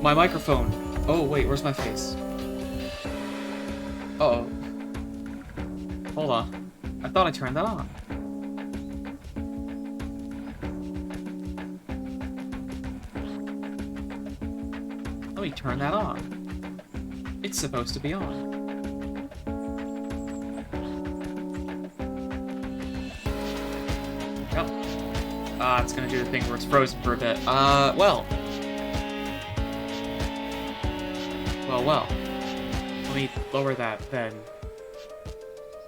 My microphone. Oh, wait, where's my face? Uh-oh. Hold on. I thought I turned that on. Let me turn that on. It's supposed to be on. Yep. It's gonna do the thing where it's frozen for a bit. Well. Well. Let me lower that then.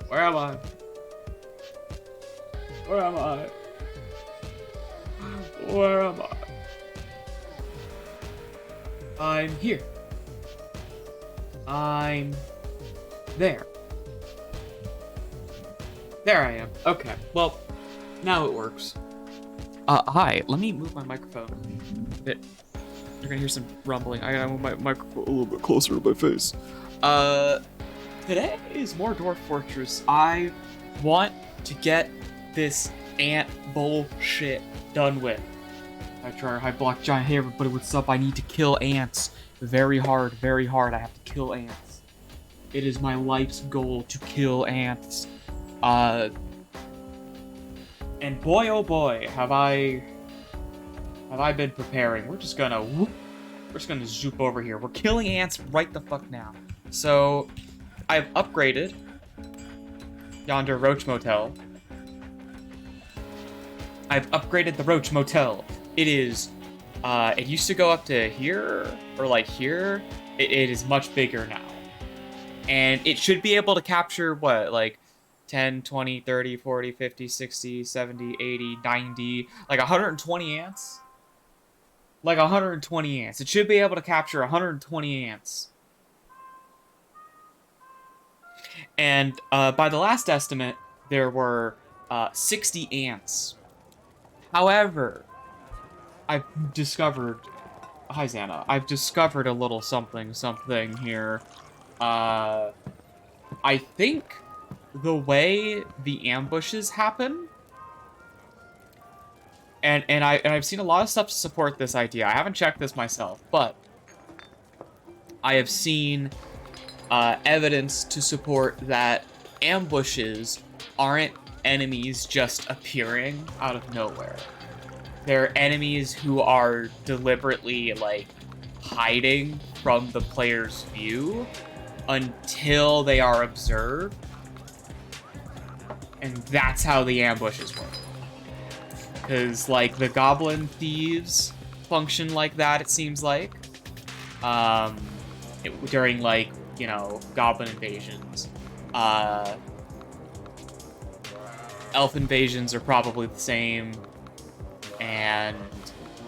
Where am I? Where am I? Where am I? I'm here. I'm there. There I am. Okay, well, now it works. Hi, let me move my microphone a bit. You're gonna hear some rumbling. I gotta move my microphone a little bit closer to my face. Today is more Dwarf Fortress. I want to get this ant bullshit done with. I try high block giant. Hey everybody, what's up? I need to kill ants. Very hard, very hard. I have to kill ants. It is my life's goal to kill ants. And boy oh boy, have I been preparing. We're just gonna zoop over here. We're killing ants right the fuck now. So I've upgraded yonder Roach Motel. I've upgraded the Roach Motel. It is, it used to go up to here, or like here. It is much bigger now. And it should be able to capture, what, like 10, 20, 30, 40, 50, 60, 70, 80, 90, like 120 ants? Like 120 ants. It should be able to capture 120 ants. And by the last estimate, there were 60 ants. However, I've discovered... Hi, Xana. I've discovered a little something here. I think the way the ambushes happen... And I've seen a lot of stuff to support this idea. I haven't checked this myself, but... I have seen evidence to support that ambushes aren't enemies just appearing out of nowhere. They're enemies who are deliberately, like, hiding from the player's view until they are observed. And that's how the ambushes work. Because, like, the goblin thieves function like that, it seems like. During, like, you know, goblin invasions. Elf invasions are probably the same. And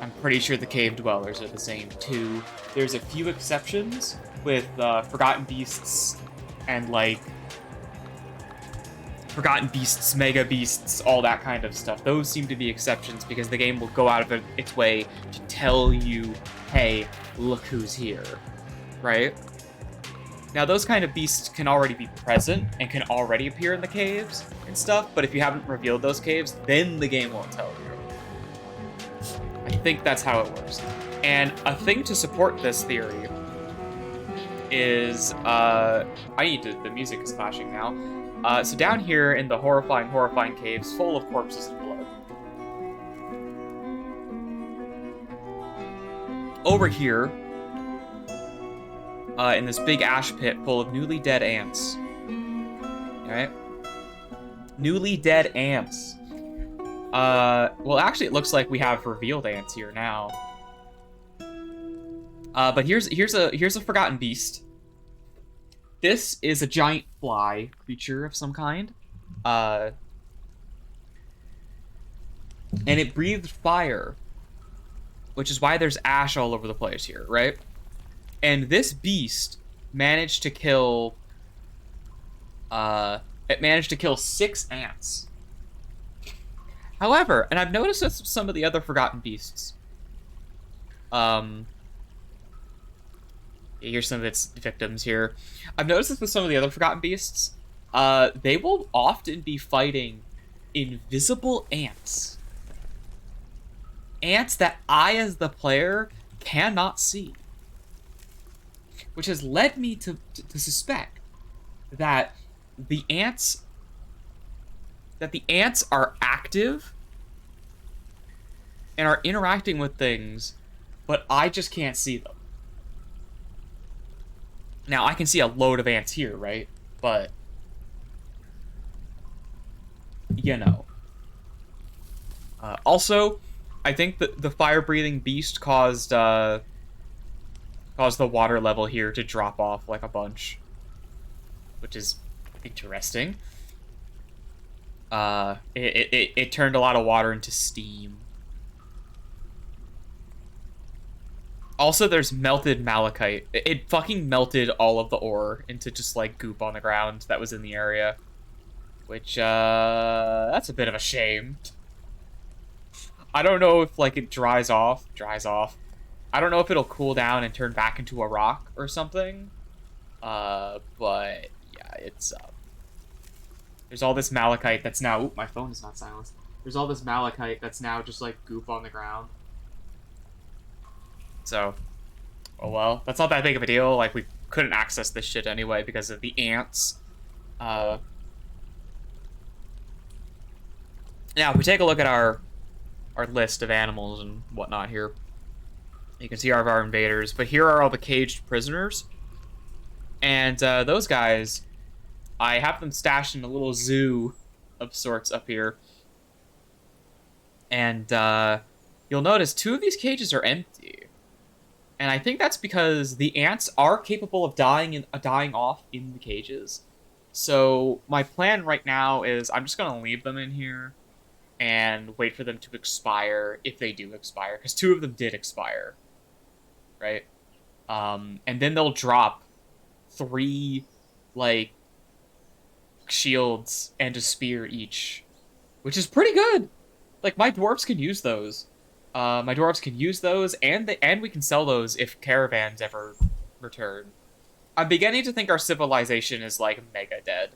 I'm pretty sure the cave dwellers are the same, too. There's a few exceptions with Forgotten Beasts and, like, Forgotten Beasts, Mega Beasts, all that kind of stuff. Those seem to be exceptions because the game will go out of its way to tell you, hey, look who's here, right? Now, those kind of beasts can already be present and can already appear in the caves and stuff, but if you haven't revealed those caves, then the game won't tell you. I think that's how it works. And a thing to support this theory is, the music is flashing now. So down here in the horrifying caves, full of corpses and blood. Over here, in this big ash pit full of newly dead ants. Alright? Newly dead ants. Well, actually, it looks like we have revealed ants here now. But here's a forgotten beast. This is a giant fly creature of some kind. And it breathed fire, which is why there's ash all over the place here, right? And this beast managed to kill... it managed to kill 6 ants. However, and I've noticed with some of the other forgotten beasts, here's some of its victims here. I've noticed this with some of the other forgotten beasts. They will often be fighting invisible ants. Ants that I, as the player, cannot see. which has led me to suspect that the ants are active and are interacting with things, but I just can't see them. Now, I can see a load of ants here, right? But, you know. Also, I think that the fire-breathing beast caused the water level here to drop off like a bunch, which is interesting. It turned a lot of water into steam. Also, there's melted malachite. It fucking melted all of the ore into just, like, goop on the ground that was in the area. Which, that's a bit of a shame. I don't know if, like, it dries off. I don't know if it'll cool down and turn back into a rock or something. But, yeah, it's, there's all this malachite that's now... Oop, my phone is not silenced. There's all this malachite that's now just, like, goop on the ground. So, oh well. That's not that big of a deal. Like, we couldn't access this shit anyway because of the ants. Now, if we take a look at our list of animals and whatnot here, you can see our invaders, but here are all the caged prisoners. And those guys, I have them stashed in a little zoo of sorts up here. And you'll notice 2 of these cages are empty. And I think that's because the ants are capable of dying off in the cages. So my plan right now is I'm just going to leave them in here and wait for them to expire if they do expire. Because 2 of them did expire. Right? And then they'll drop 3, like, shields and a spear each. Which is pretty good. Like, my dwarves can use those. My dwarves can use those, and we can sell those if caravans ever return. I'm beginning to think our civilization is, like, mega dead.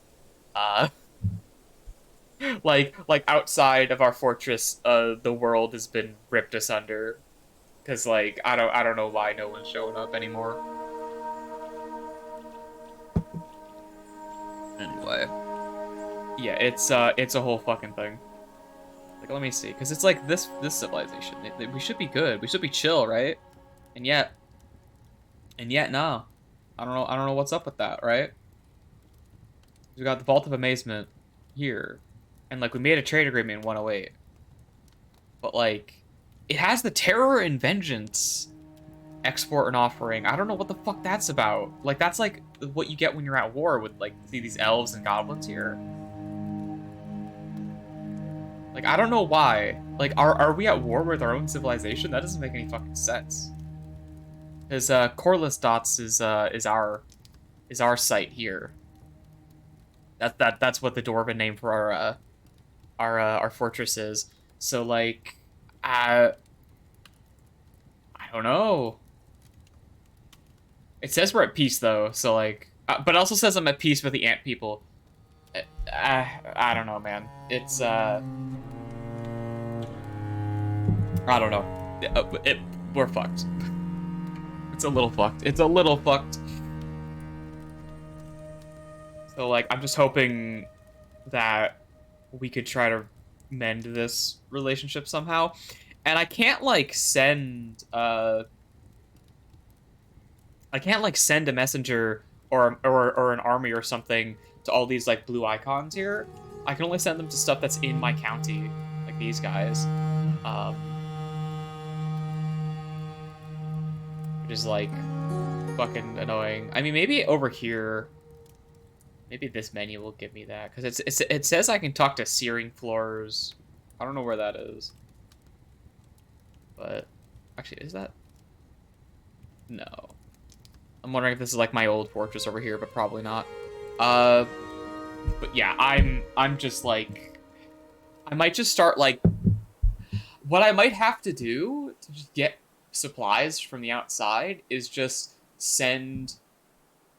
Like outside of our fortress, the world has been ripped asunder. Cause, like, I don't know why no one's showing up anymore. Anyway, yeah, it's a whole fucking thing. Like, let me see, because it's like this civilization. We should be good. We should be chill, right? And yet, no. I don't know what's up with that, right? We got the Vault of Amazement here, and like we made a trade agreement in 108, but like it has the Terror and Vengeance export and offering. I don't know what the fuck that's about. Like that's like what you get when you're at war with like see these elves and goblins here. Like, I don't know why. Like, are we at war with our own civilization? That doesn't make any fucking sense. Because Corliss Dots is our site here. That's what the Dwarven name for our fortress is. So like, I don't know. It says we're at peace though, so like, but it also says I'm at peace with the ant people. I don't know, man. It's I don't know. We're fucked. It's a little fucked. It's a little fucked. So like, I'm just hoping that we could try to mend this relationship somehow. And I can't like send a messenger or an army or something to all these like blue icons here. I can only send them to stuff that's in my county, like these guys. Which is like fucking annoying. I mean, maybe over here, maybe this menu will give me that because it says I can talk to Searing Floors. I don't know where that is, but actually, is that? No. I'm wondering if this is like my old fortress over here, but probably not. But yeah, I'm just like, I might just start like, what I might have to do to just get supplies from the outside is just send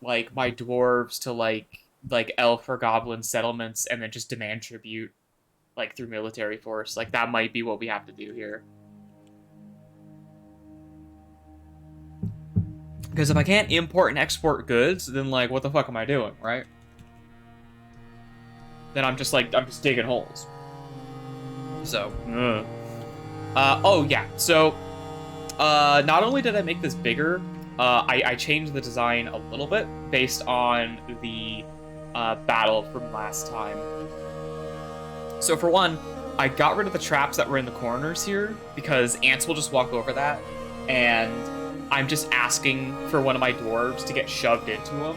like my dwarves to like elf or goblin settlements and then just demand tribute like through military force. Like that might be what we have to do here. Because if I can't import and export goods, then, like, what the fuck am I doing, right? Then I'm just digging holes. So, oh, yeah. So, not only did I make this bigger, I changed the design a little bit based on the battle from last time. So, for one, I got rid of the traps that were in the corners here, because ants will just walk over that, and I'm just asking for one of my dwarves to get shoved into them,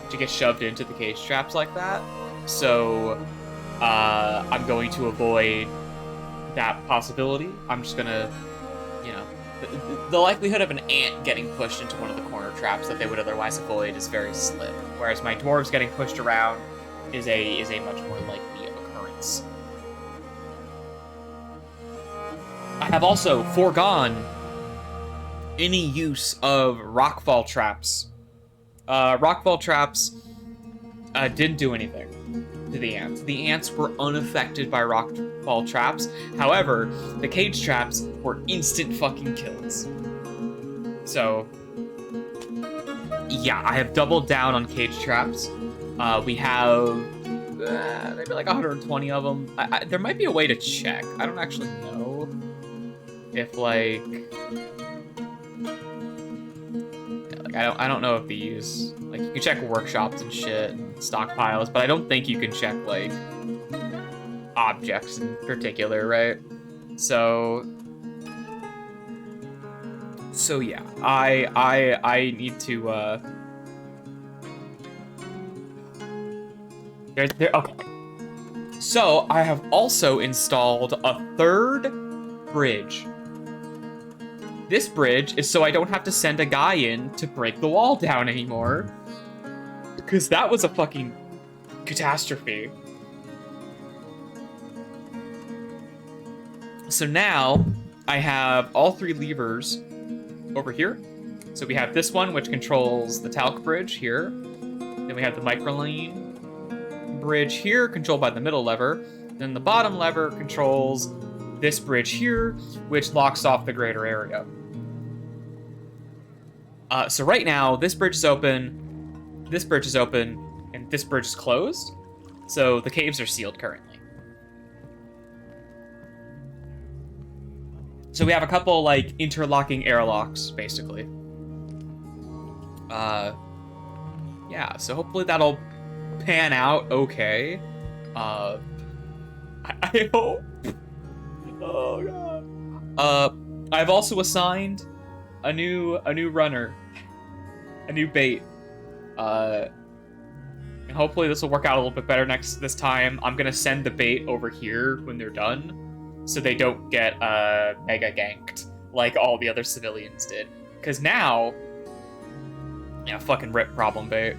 to get shoved into the cage traps like that. So I'm going to avoid that possibility. I'm just gonna, you know, the likelihood of an ant getting pushed into one of the corner traps that they would otherwise avoid is very slim, whereas my dwarves getting pushed around is a much more likely occurrence. I have also foregone any use of rockfall traps. Rockfall traps didn't do anything to the ants. The ants were unaffected by rockfall traps. However, the cage traps were instant fucking kills. So, yeah, I have doubled down on cage traps. We have maybe like 120 of them. There might be a way to check. I don't actually know if, like... I don't know if these, like, you can check workshops and shit, and stockpiles, but I don't think you can check, like, objects in particular, right? So yeah, I need to, okay. So, I have also installed a third bridge. This bridge is so I don't have to send a guy in to break the wall down anymore. Because that was a fucking catastrophe. So now, I have all three levers over here. So we have this one, which controls the talc bridge here. Then we have the microline bridge here, controlled by the middle lever. Then the bottom lever controls this bridge here, which locks off the greater area. So right now, this bridge is open, this bridge is open, and this bridge is closed. So the caves are sealed currently. So we have a couple, like, interlocking airlocks, basically. Yeah, so hopefully that'll pan out okay. I hope. Oh, God. I've also assigned a new runner. A new bait. And hopefully this will work out a little bit better this time. I'm gonna send the bait over here when they're done, so they don't get mega ganked like all the other civilians did. Because now, yeah, fucking rip problem bait.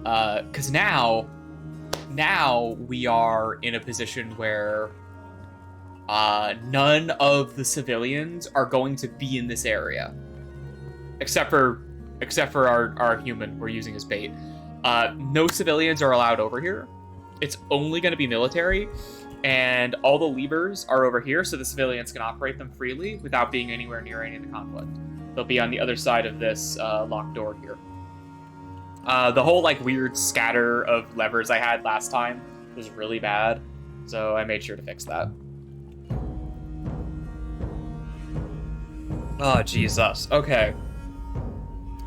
Because now we are in a position where none of the civilians are going to be in this area, except for our human we're using as bait. No civilians are allowed over here. It's only going to be military, and all the levers are over here, so the civilians can operate them freely without being anywhere near any of the conflict. They'll be on the other side of this locked door here. The whole, like, weird scatter of levers I had last time was really bad, so I made sure to fix that. Oh, Jesus. Okay.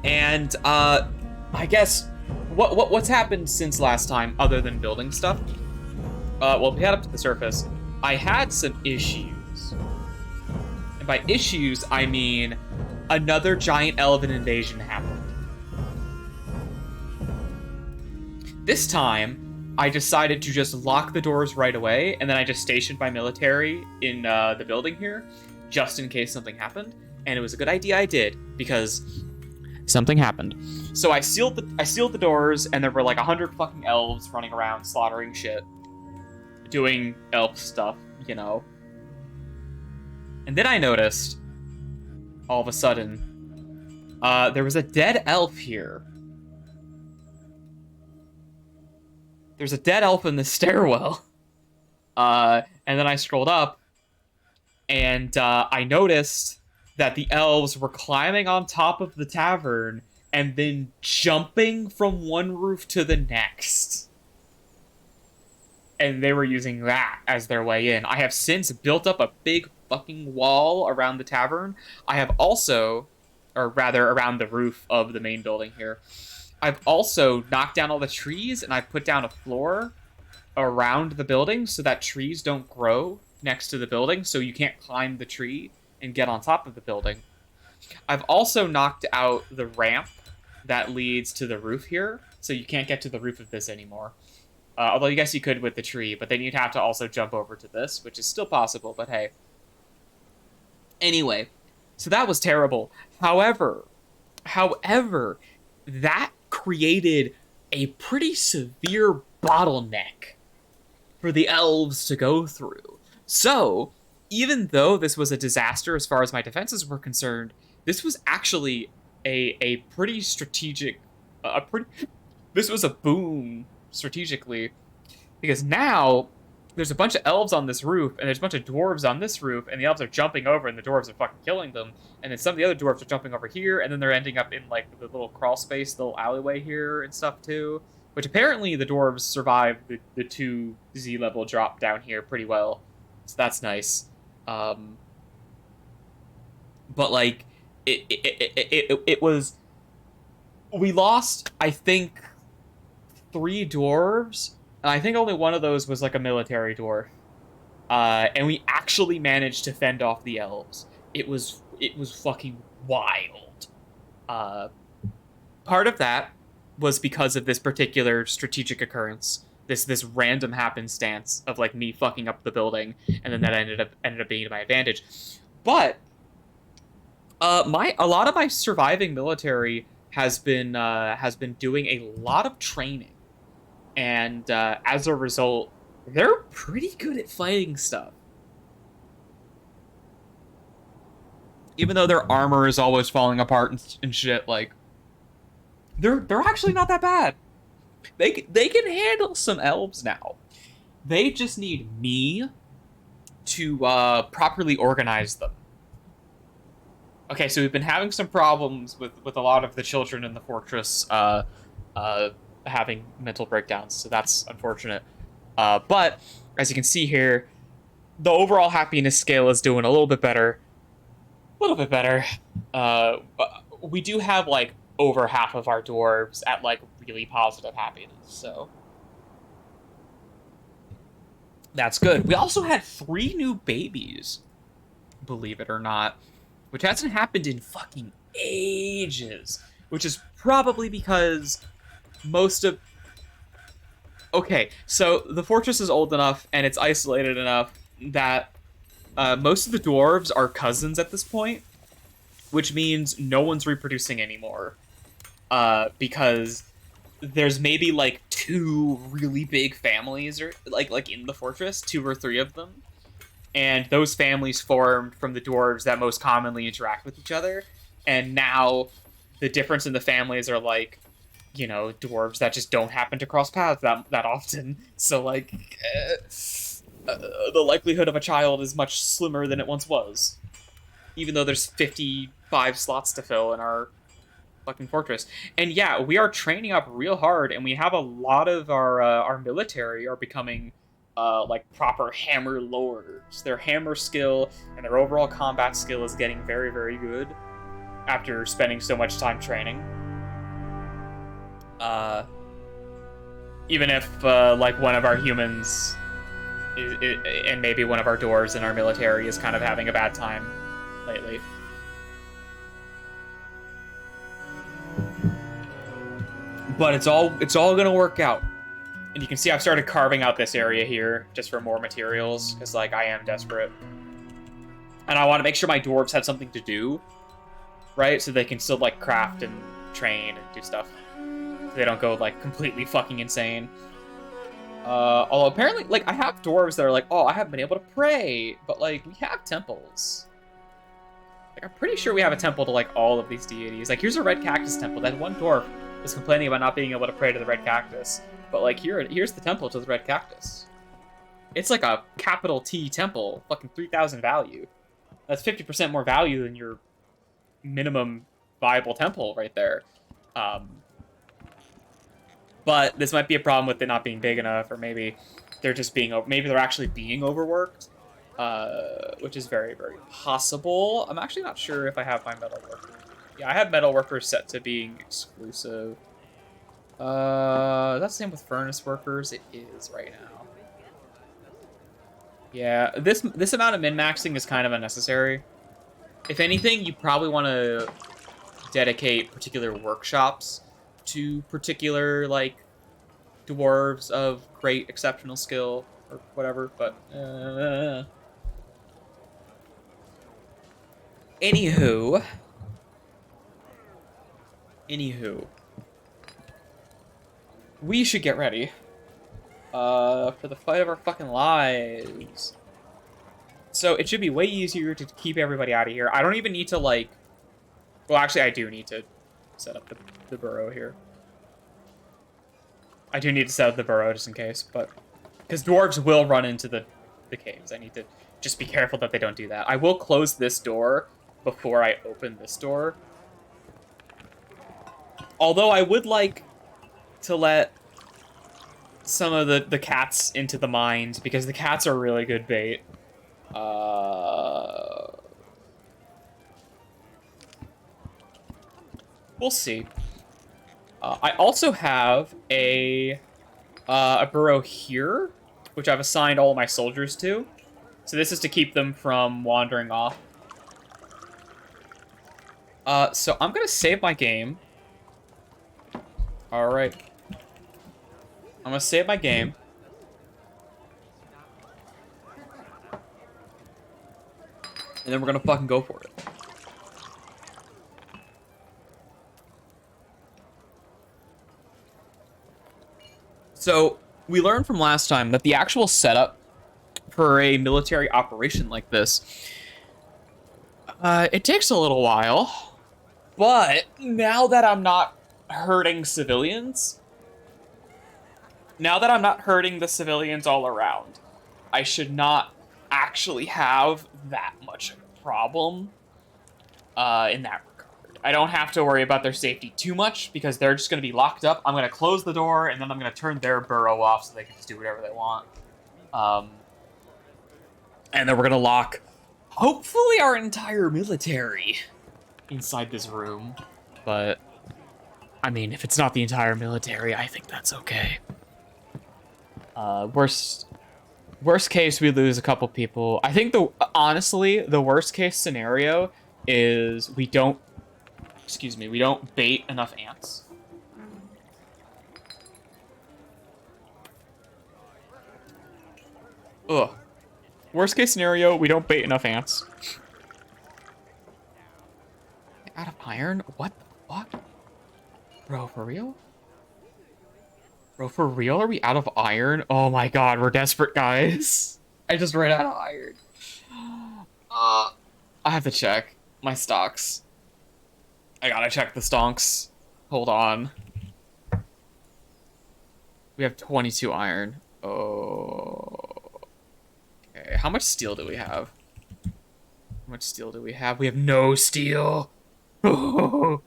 And, I guess, what's happened since last time, other than building stuff? Well, if we head up to the surface, I had some issues. And by issues, I mean another giant elven invasion happened. This time, I decided to just lock the doors right away, and then I just stationed my military in the building here, just in case something happened. And it was a good idea I did, because something happened. So I sealed the doors, and there were like 100 fucking elves running around slaughtering shit, doing elf stuff, you know. And then I noticed, all of a sudden, there was a dead elf here. There's a dead elf in the stairwell. And then I scrolled up, and I noticed that the elves were climbing on top of the tavern and then jumping from one roof to the next. And they were using that as their way in. I have since built up a big fucking wall around the tavern. I have also, or rather around the roof of the main building here, I've also knocked down all the trees and I've put down a floor around the building so that trees don't grow next to the building, so you can't climb the tree and get on top of the building. I've also knocked out the ramp that leads to the roof here, so you can't get to the roof of this anymore. Although I guess you could with the tree, but then you'd have to also jump over to this, which is still possible, but hey. Anyway, so that was terrible. However, that created a pretty severe bottleneck for the elves to go through. So, even though this was a disaster as far as my defenses were concerned, this was actually a pretty strategic, this was a boom strategically, because now there's a bunch of elves on this roof, and there's a bunch of dwarves on this roof, and the elves are jumping over, and the dwarves are fucking killing them, and then some of the other dwarves are jumping over here, and then they're ending up in, like, the little crawl space, the little alleyway here and stuff, too, which apparently the dwarves survived the 2 Z level drop down here pretty well, so that's nice. But, like, it was... We lost, I think, 3 dwarves, and I think only one of those was like a military dwarf. And we actually managed to fend off the elves. It was fucking wild. Part of that was because of this particular strategic occurrence, this random happenstance of like me fucking up the building, and then that ended up being to my advantage. But a lot of my surviving military has been doing a lot of training. And as a result, they're pretty good at fighting stuff. Even though their armor is always falling apart and shit, like, they're actually not that bad. They can handle some elves now. They just need me to properly organize them. Okay, so we've been having some problems with a lot of the children in the fortress having mental breakdowns, so that's unfortunate. But as you can see here, the overall happiness scale is doing a little bit better. We do have like over half of our dwarves at like really positive happiness, so that's good. We also had 3 new babies, believe it or not, which hasn't happened in fucking ages, which is probably because okay, so the fortress is old enough and it's isolated enough that most of the dwarves are cousins at this point, which means no one's reproducing anymore. Because there's maybe like 2 really big families, or like in the fortress, 2 or 3 of them, and those families formed from the dwarves that most commonly interact with each other. And now the difference in the families are like, you know, dwarves that just don't happen to cross paths that often. So, like, the likelihood of a child is much slimmer than it once was. Even though there's 55 slots to fill in our fucking fortress. And yeah, we are training up real hard, and we have a lot of our military are becoming, like, proper hammer lords. Their hammer skill and their overall combat skill is getting very, very good after spending so much time training. Even if, like, one of our humans and maybe one of our dwarves in our military is kind of having a bad time lately. But it's all gonna work out. And you can see I've started carving out this area here just for more materials, because, like, I am desperate. And I want to make sure my dwarves have something to do, right? So they can still, like, craft and train and do stuff. So they don't go, like, completely fucking insane. Although apparently, like, I have dwarves that are like, oh, I haven't been able to pray, but, like, we have temples. Like, I'm pretty sure we have a temple to, like, all of these deities. Like, here's a red cactus temple. That one dwarf was complaining about not being able to pray to the red cactus. But, like, here's the temple to the red cactus. It's like a capital T temple, fucking 3,000 value. That's 50% more value than your minimum viable temple right there. But this might be a problem with it not being big enough, or maybe they're just being maybe they're actually being overworked, which is very, very possible. I'm actually not sure if I have my metal workers. Yeah, I have metal workers set to being exclusive. That's the same with furnace workers. It is right now. Yeah, this amount of min-maxing is kind of unnecessary. If anything, you probably want to dedicate particular workshops to particular, like, dwarves of great exceptional skill or whatever, but anywho we should get ready for the fight of our fucking lives. So it should be way easier to keep everybody out of here. I don't even need to, like, well, actually I do need to set up the burrow here. I do need to set up the burrow just in case, but because dwarves will run into the caves. I need to just be careful that they don't do that. I will close this door before I open this door. Although I would like to let some of the cats into the mines, because the cats are really good bait. We'll see. I also have a burrow here, which I've assigned all my soldiers to. So this is to keep them from wandering off. So I'm gonna save my game. All right. I'm gonna save my game. And then we're gonna fucking go for it. So we learned from last time that the actual setup for a military operation like this, it takes a little while. But now that I'm not hurting civilians, now that I'm not hurting the civilians all around, I should not actually have that much of a problem in that regard. I don't have to worry about their safety too much because they're just going to be locked up. I'm going to close the door, and then I'm going to turn their burrow off so they can just do whatever they want. And then we're going to lock, hopefully, our entire military inside this room. But, I mean, if it's not the entire military, I think that's okay. Worst case, we lose a couple people. I think honestly, the worst case scenario is we don't bait enough ants. Ugh. Worst case scenario, we don't bait enough ants. Out of iron? What the fuck? Bro, for real? Bro, for real? Are we out of iron? Oh my god, we're desperate, guys. I just ran out of iron. I have to check my stocks. I gotta check the stonks. Hold on. We have 22 iron. Oh. Okay, how much steel do we have? How much steel do we have? We have no steel. Oh.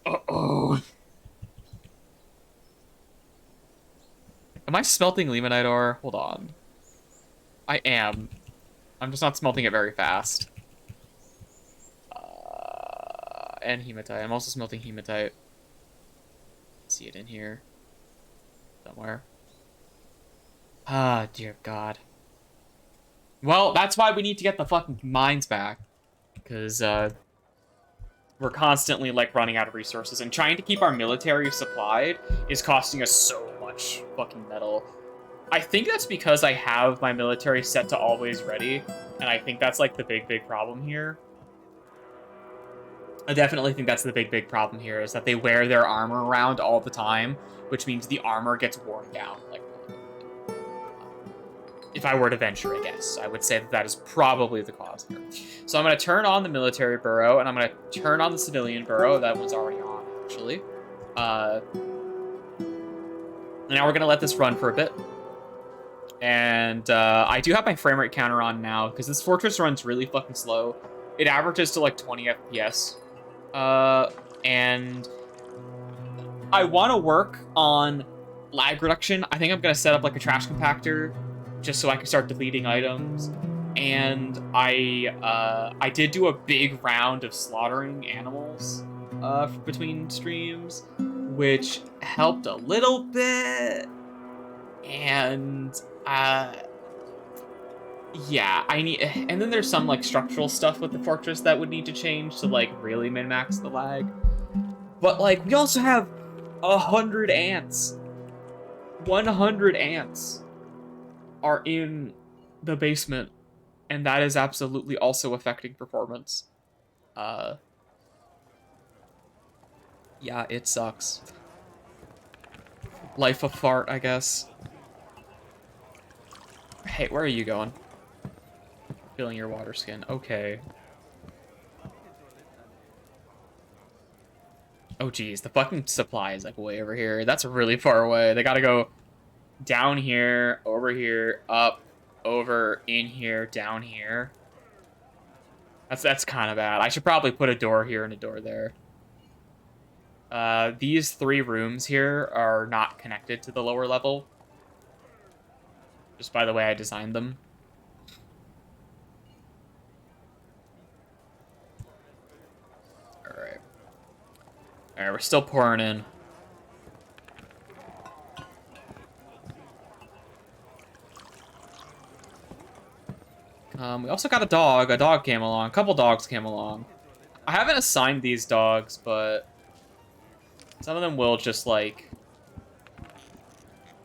Uh-oh. Am I smelting limonite ore? Hold on. I am. I'm just not smelting it very fast. And hematite. I'm also smelting hematite. See it in here. Somewhere. Ah, dear God. Well, that's why we need to get the fucking mines back. Because, we're constantly, like, running out of resources. And trying to keep our military supplied is costing us so much fucking metal. I think that's because I have my military set to always ready. And I think that's, like, the big problem here. I definitely think that's the big problem here, is that they wear their armor around all the time, which means the armor gets worn down. Like, if I were to venture a guess, I would say that that is probably the cause here. So I'm going to turn on the military burrow, and I'm going to turn on the civilian burrow. That one's already on, actually. Now we're going to let this run for a bit. And I do have my frame rate counter on now, because this fortress runs really fucking slow. It averages to like 20 FPS. And I want to work on lag reduction. I think I'm going to set up like a trash compactor just so I can start deleting items. And I did do a big round of slaughtering animals between streams, which helped a little bit. And yeah, I need, and then there's some like structural stuff with the fortress that would need to change to like really min-max the lag. But like we also have 100 ants. 100 ants are in the basement, and that is absolutely also affecting performance. Yeah, it sucks. Life of fart, I guess. Hey, where are you going? Filling your water skin. Okay. Oh, geez. The fucking supply is, like, way over here. That's really far away. They gotta go down here, over here, up, over, in here, down here. That's kind of bad. I should probably put a door here and a door there. These 3 rooms here are not connected to the lower level. Just by the way I designed them. Alright. Alright, we're still pouring in. We also got a dog. A dog came along. A couple dogs came along. I haven't assigned these dogs, but some of them will just, like,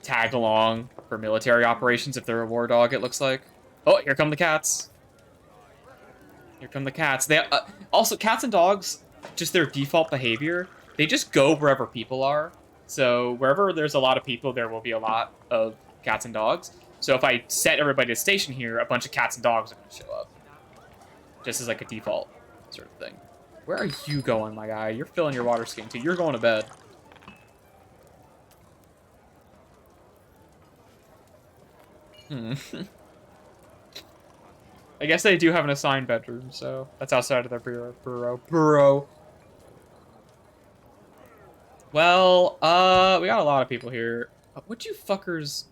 tag along for military operations if they're a war dog, it looks like. Oh, here come the cats. Here come the cats. They also, cats and dogs, just their default behavior, they just go wherever people are. So wherever there's a lot of people, there will be a lot of cats and dogs. So if I set everybody to station here, a bunch of cats and dogs are going to show up. Just as like a default sort of thing. Where are you going, my guy? You're filling your water skin too. You're going to bed. I guess they do have an assigned bedroom, so that's outside of their burrow. Well, we got a lot of people here. Would you fuckers...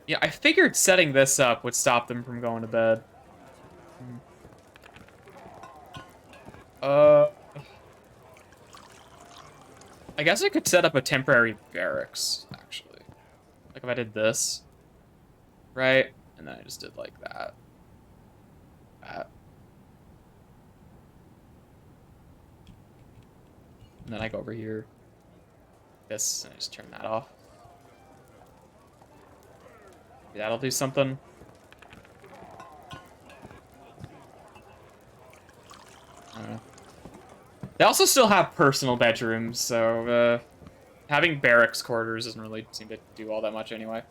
Yeah, I figured setting this up would stop them from going to bed. I guess I could set up a temporary barracks, actually. Like if I did this, right? And then I just did like that. That. And then I go over here. This, and I just turn that off. Maybe that'll do something. I don't know. They also still have personal bedrooms, so having barracks quarters doesn't really seem to do all that much anyway.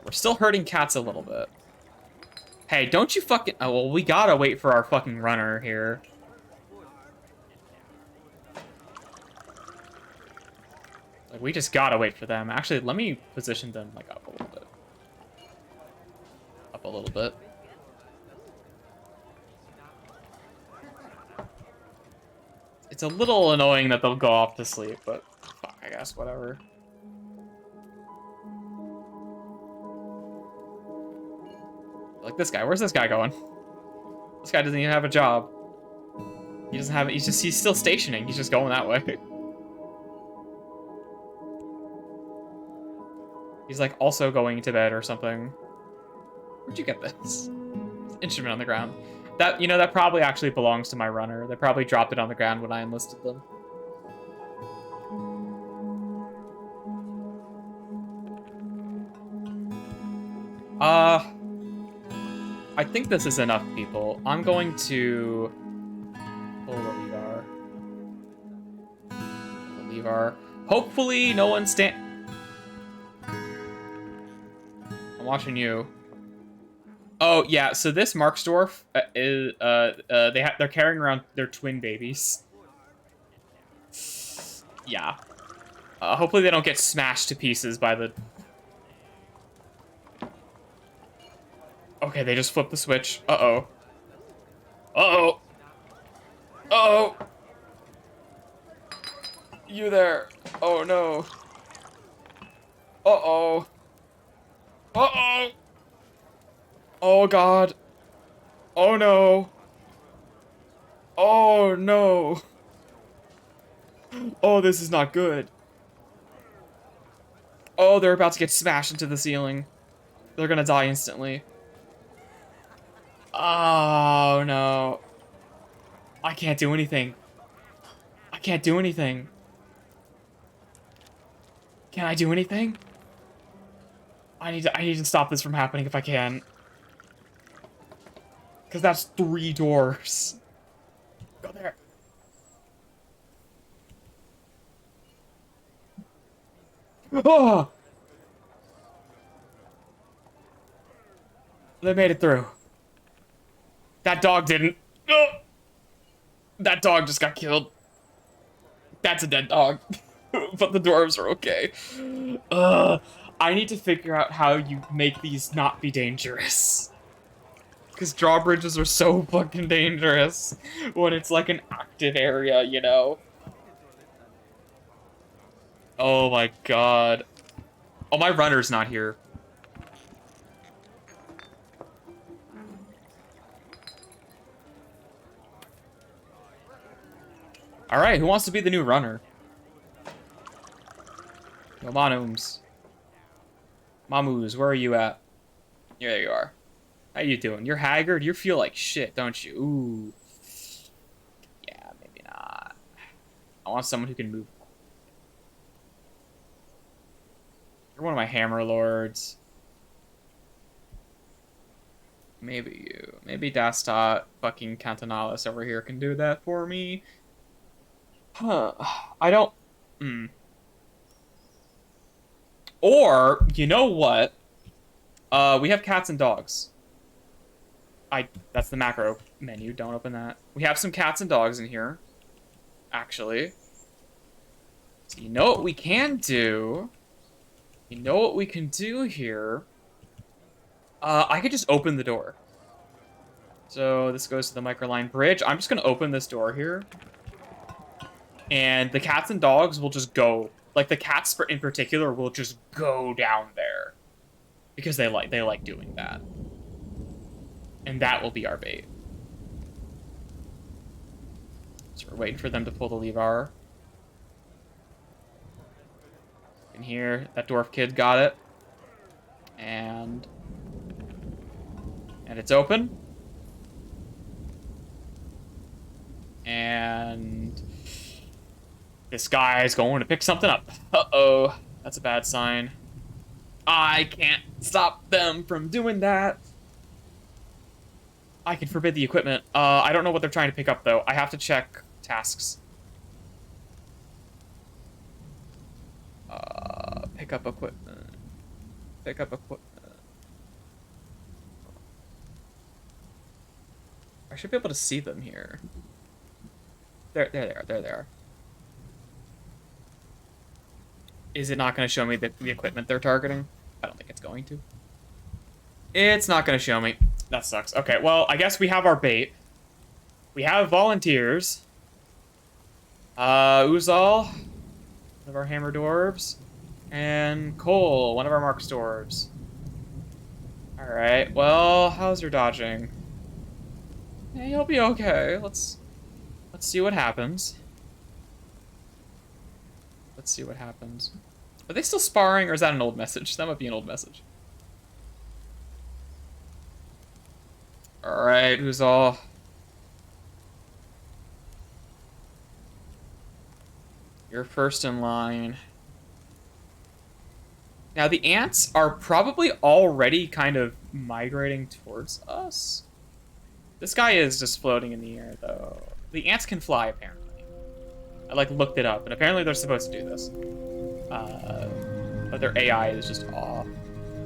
We're still hurting cats a little bit. Hey, don't you fucking... Oh, well, we gotta wait for our fucking runner here. Like, we just gotta wait for them. Actually, let me position them, like, up a little bit. Up a little bit. It's a little annoying that they'll go off to sleep, but fuck, I guess, whatever. Like this guy. Where's this guy going? This guy doesn't even have a job. He doesn't have... he's still stationing. He's just going that way. He's like also going to bed or something. Where'd you get this? Instrument on the ground. That, you know, that probably actually belongs to my runner. They probably dropped it on the ground when I enlisted them. I think this is enough people. I'm going to pull the lever. The lever. Hopefully no one I'm watching you. Oh yeah, so this Mark's Dwarf is they're carrying around their twin babies. Yeah. Hopefully they don't get smashed to pieces by the Okay, they just flipped the switch. Uh-oh. Uh-oh. Uh-oh. You there. Oh, no. Uh-oh. Uh-oh. Oh, God. Oh, no. Oh, no. Oh, this is not good. Oh, they're about to get smashed into the ceiling. They're gonna die instantly. Oh, no. I can't do anything. I can't do anything. Can I do anything? I need to stop this from happening if I can. Because that's 3 doors. Go there. Oh! They made it through. That dog didn't. Oh! That dog just got killed. That's a dead dog. But the dwarves are okay. I need to figure out how you make these not be dangerous. Because drawbridges are so fucking dangerous when it's like an active area, you know? Oh my god. Oh, my runner's not here. Alright, who wants to be the new runner? Come on, Ooms. Mamoos, where are you at? There you are. How you doing? You're haggard? You feel like shit, don't you? Ooh. Yeah, maybe not. I want someone who can move. You're one of my hammer lords. Maybe you. Maybe Dastat fucking Cantanalis over here can do that for me. Huh. I don't... Or, you know what? We have cats and dogs. That's the macro menu. Don't open that. We have some cats and dogs in here. Actually. So you know what we can do? You know what we can do here? I could just open the door. So this goes to the microline bridge. I'm just gonna open this door here. And the cats and dogs will just go. Like, the cats in particular will just go down there. Because they like doing that. And that will be our bait. So we're waiting for them to pull the lever. In here, that dwarf kid got it. And it's open. And this guy's going to pick something up. Uh-oh. That's a bad sign. I can't stop them from doing that. I can forbid the equipment. I don't know what they're trying to pick up, though. I have to check tasks. Pick up equipment. Pick up equipment. I should be able to see them here. There they are. Is it not going to show me the equipment they're targeting? I don't think it's going to. It's not going to show me. That sucks. Okay, well, I guess we have our bait. We have volunteers. Uzal, one of our hammer dwarves. And Cole, one of our marks dwarves. Alright, well, how's your dodging? Yeah, you'll be okay. Let's see what happens. Let's see what happens. Are they still sparring, or is that an old message? That might be an old message. Alright, Uzal. You're first in line. Now, the ants are probably already kind of migrating towards us. This guy is just floating in the air, though. The ants can fly, apparently. I, like, looked it up, and apparently they're supposed to do this. But their AI is just off.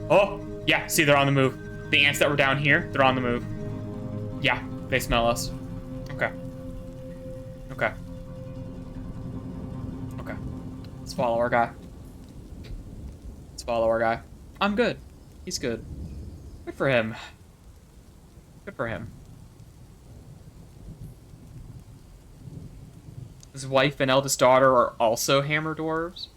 Oh! Yeah, see, they're on the move. The ants that were down here, they're on the move. Yeah, they smell us. Okay. Okay. Okay. Let's follow our guy. Let's follow our guy. I'm good. He's good. Good for him. Good for him. His wife and eldest daughter are also hammer dwarves.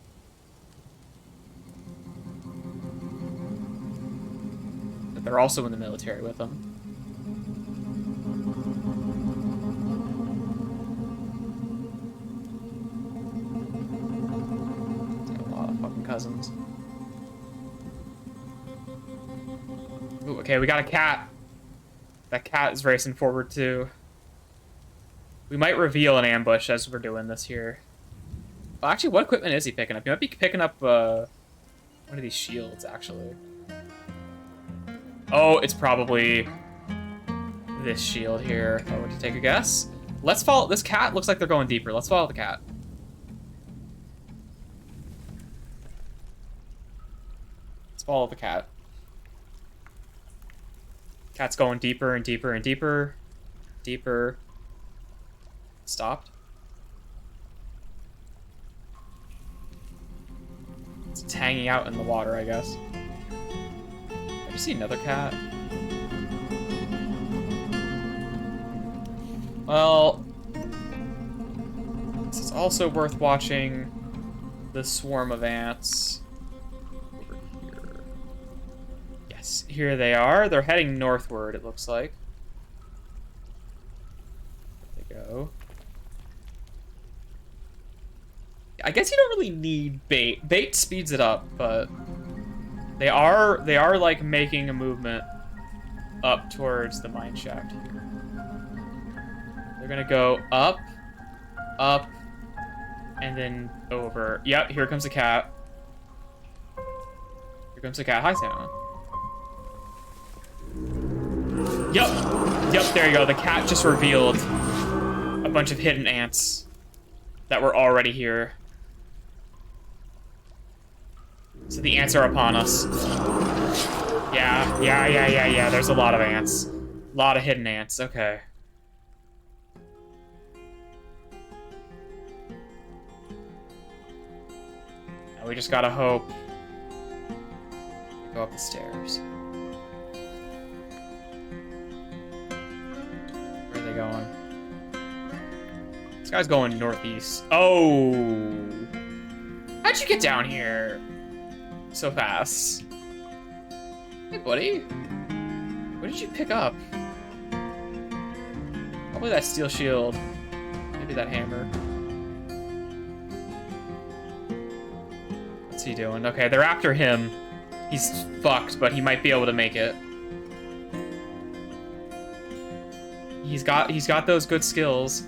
But they're also in the military with him. Got a lot of fucking cousins. Ooh, okay, we got a cat. That cat is racing forward too. We might reveal an ambush as we're doing this here. Well, actually, what equipment is he picking up? He might be picking up one of these shields, actually. Oh, it's probably this shield here. If I were to take a guess. Let's follow. This cat looks like they're going deeper. Let's follow the cat. Let's follow the cat. Cat's going deeper and deeper and deeper. Deeper. Stopped. It's hanging out in the water, I guess. I just see another cat. Well, this is also worth watching the swarm of ants. Over here. Yes, here they are. They're heading northward, it looks like. There they go. I guess you don't really need bait. Bait speeds it up, but they are like making a movement up towards the mine shaft here. They're gonna go up, up, and then over. Yep, here comes the cat. Here comes the cat. Hi, Santa. Yep, there you go. The cat just revealed a bunch of hidden ants that were already here. So the ants are upon us. Yeah. There's a lot of ants. A lot of hidden ants. Okay. Now we just gotta hope. Go up the stairs. Where are they going? This guy's going northeast. Oh! How'd you get down here so fast? Hey, buddy. What did you pick up? Probably that steel shield. Maybe that hammer. What's he doing? Okay, they're after him. He's fucked, but he might be able to make it. He's got those good skills.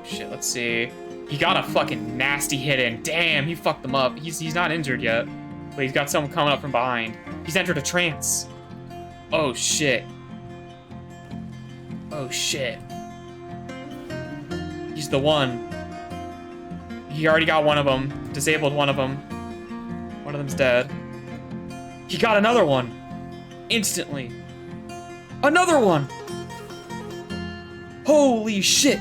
Shit, let's see. He got a fucking nasty hit in. Damn, he fucked them up. He's not injured yet, but he's got someone coming up from behind. He's entered a trance. Oh shit. Oh shit. He's the one. He already got one of them. Disabled one of them. One of them's dead. He got another one. Instantly. Another one! Holy shit!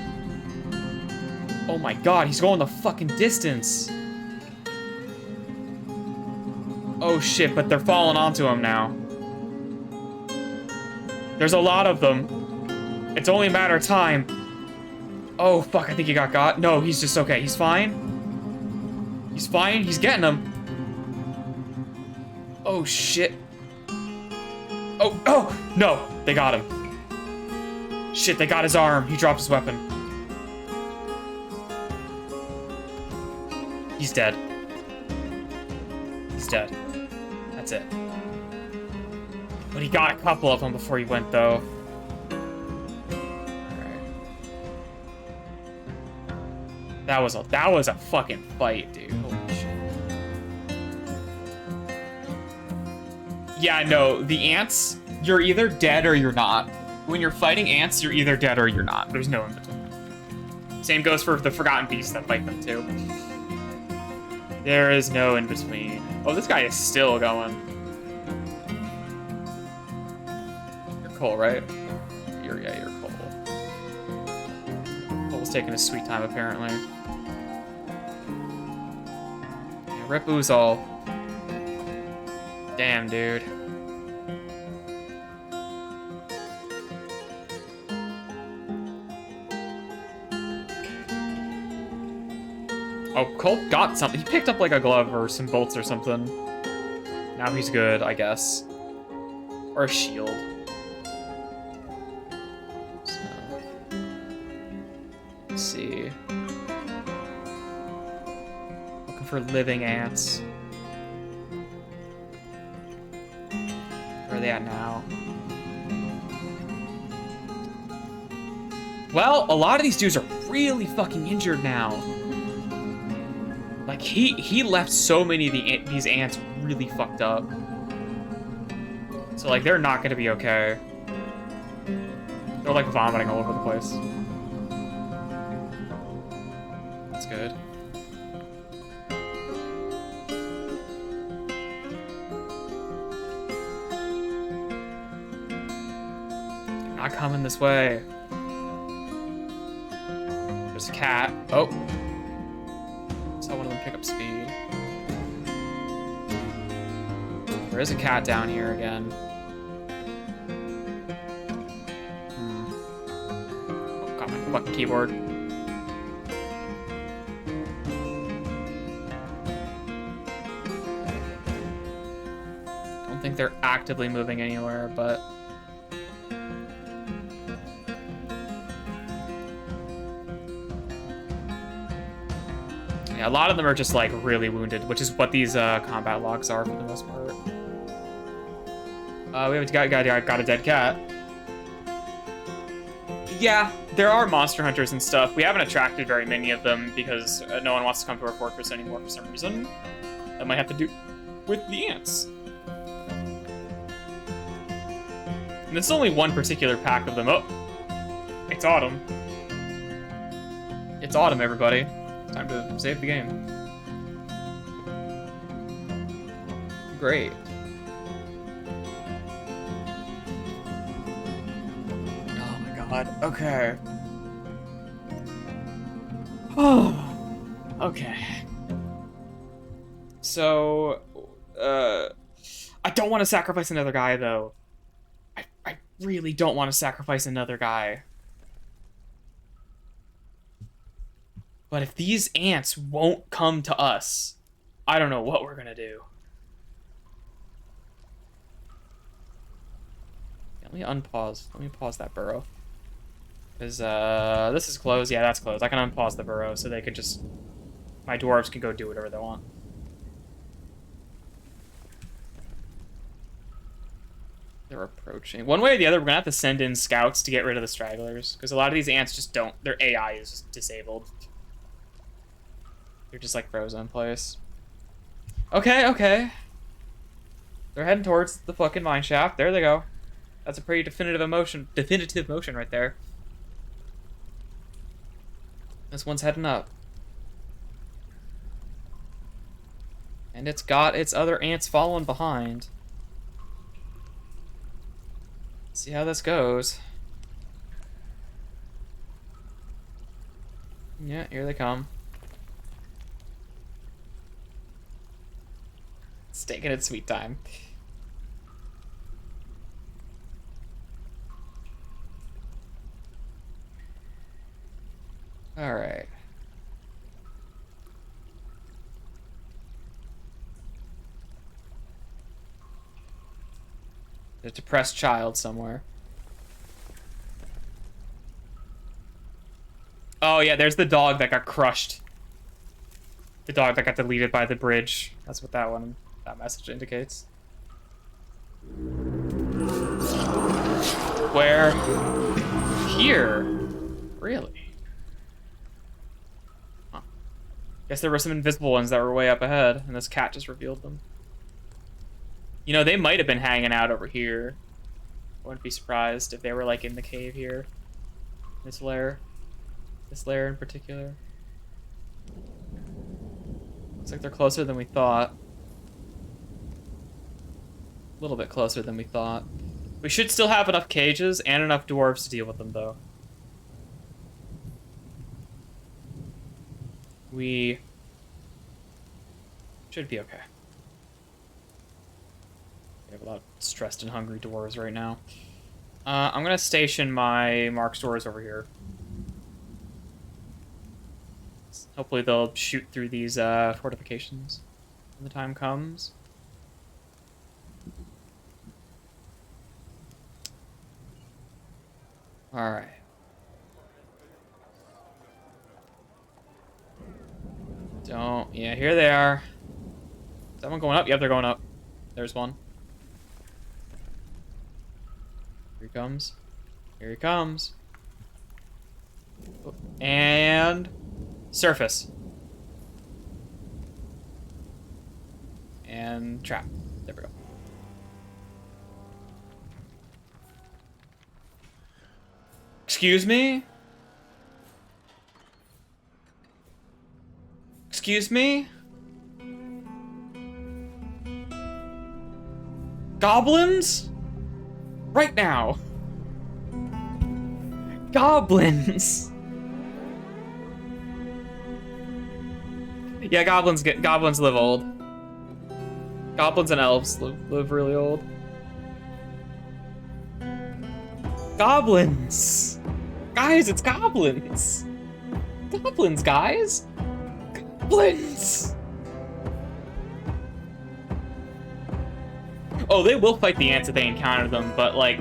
Oh my god, he's going the fucking distance. Oh shit, but they're falling onto him now. There's a lot of them. It's only a matter of time. Oh fuck, I think he got. No, he's just okay. He's fine. He's fine. He's getting him. Oh shit. Oh, no, they got him. Shit, they got his arm. He dropped his weapon. He's dead. He's dead. That's it. But he got a couple of them before he went, though. Alright. That was a fucking fight, dude. Holy shit. Yeah, no, the ants, you're either dead or you're not. When you're fighting ants, you're either dead or you're not. There's no in between. Same goes for the forgotten beasts that fight them, too. There is no in between. Oh, this guy is still going. You're Cole, right? You're Cole. Cole's taking his sweet time, apparently. Yeah, rip Uzal. Damn, dude. Oh, Colt got something. He picked up like a glove or some bolts or something. Now he's good, I guess. Or a shield. So, let's see. Looking for living ants. Where are they at now? Well, a lot of these dudes are really fucking injured now. Like, he left so many of these ants really fucked up. So, like, they're not gonna be okay. They're, like, vomiting all over the place. That's good. They're not coming this way. There's a cat. Oh. Saw one of them pick up speed. There is a cat down here again. Oh, got my fucking keyboard. Don't think they're actively moving anywhere, but... yeah, a lot of them are just, like, really wounded, which is what these combat logs are for the most part. We have got a dead cat. Yeah, there are monster hunters and stuff. We haven't attracted very many of them because no one wants to come to our fortress anymore for some reason. That might have to do with the ants. And there's only one particular pack of them. Oh, it's autumn. It's autumn, everybody. It's time to save the game. Great. God. Okay. Oh. Okay. So, I don't want to sacrifice another guy, though. I really don't want to sacrifice another guy. But if these ants won't come to us, I don't know what we're gonna do. Let me unpause. Let me pause that burrow. Because, this is closed. Yeah, that's closed. I can unpause the burrow so they could just... my dwarves can go do whatever they want. They're approaching. One way or the other, we're gonna have to send in scouts to get rid of the stragglers. Because a lot of these ants just don't... their AI is just disabled. They're just, like, frozen in place. Okay, okay. They're heading towards the fucking mine shaft. There they go. That's a pretty definitive motion right there. This one's heading up. And it's got its other ants following behind. Let's see how this goes. Yeah, here they come. It's taking its sweet time. All right. There's a depressed child somewhere. Oh yeah, there's the dog that got crushed. The dog that got deleted by the bridge. That's what that message indicates. Where? Here? Really? Guess there were some invisible ones that were way up ahead, and this cat just revealed them. You know, they might have been hanging out over here. I wouldn't be surprised if they were, like, in the cave here. This lair. This lair in particular. Looks like they're closer than we thought. A little bit closer than we thought. We should still have enough cages and enough dwarves to deal with them, though. We should be okay. We have a lot of stressed and hungry dwarves right now. I'm gonna station my mark stores over here. Hopefully they'll shoot through these fortifications when the time comes. All right. Yeah, here they are. Is that one going up? Yep, they're going up. There's one. Here he comes. Here he comes. And surface. And trap. There we go. Excuse me? Excuse me? Goblins? Right now. Goblins. Yeah, goblins live old. Goblins and elves live really old. Goblins! Guys, it's goblins! Goblins, guys! Goblins! Oh, they will fight the ants if they encounter them, but, like,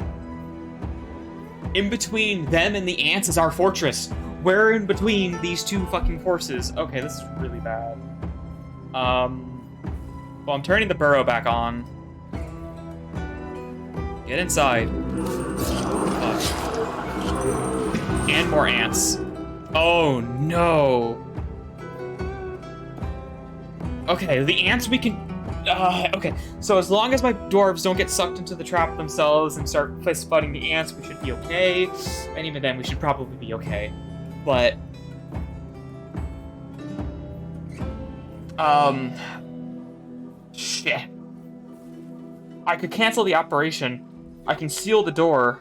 in between them and the ants is our fortress. We're in between these two fucking forces. Okay, this is really bad. Well, I'm turning the burrow back on. Get inside. And more ants. Oh, no. Okay, the ants we can... okay, so as long as my dwarves don't get sucked into the trap themselves and start fist fighting the ants, we should be okay. And even then, we should probably be okay. But... shit. I could cancel the operation. I can seal the door.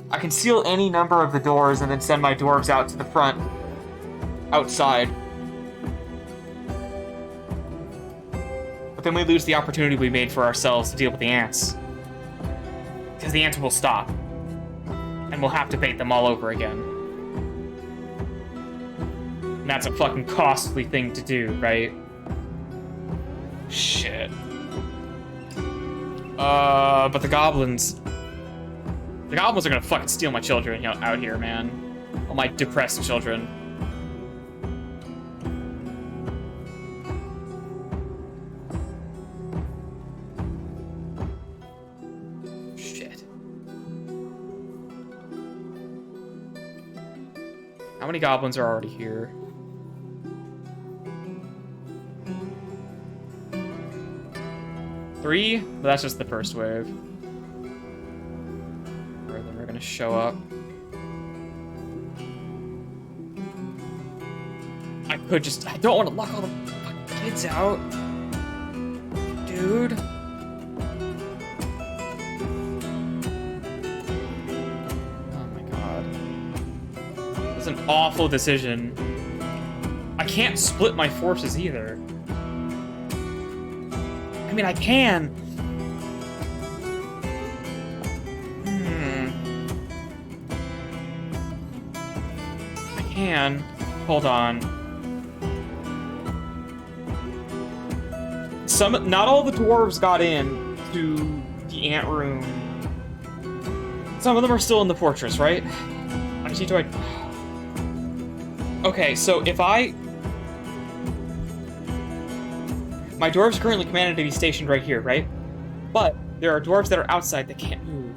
I can seal any number of the doors and then send my dwarves out to the front. Outside. But then we lose the opportunity we made for ourselves to deal with the ants. Because the ants will stop. And we'll have to bait them all over again. And that's a fucking costly thing to do, right? Shit. But the goblins... The goblins are gonna fucking steal my children out here, man. All my depressed children. Shit. How many goblins are already here? Three? But that's just the first wave. They're gonna show up. I don't want to lock all the fucking kids out. Dude. Oh my god. That's an awful decision. I can't split my forces either. I mean, I can. Hold on. Not all the dwarves got in to the ant room. Some of them are still in the fortress, right? I just need to... Okay, so if my dwarves are currently commanded to be stationed right here, right? But there are dwarves that are outside that can't move.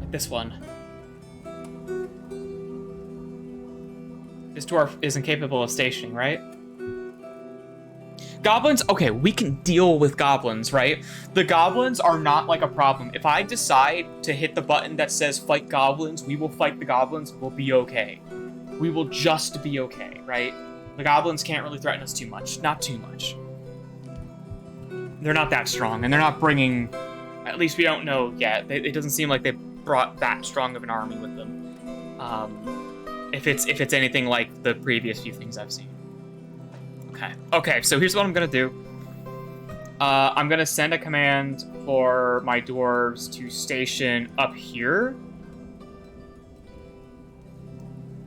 Like this one. This dwarf is incapable of stationing, right? Goblins, okay, we can deal with goblins, right? The goblins are not like a problem. If I decide to hit the button that says fight goblins, we will fight the goblins, we'll be okay. We will just be okay, right? The goblins can't really threaten us too much. Not too much. They're not that strong, and they're not bringing... At least we don't know yet. It doesn't seem like they brought that strong of an army with them. If it's anything like the previous few things I've seen. Okay, so here's what I'm gonna do. I'm gonna send a command for my dwarves to station up here.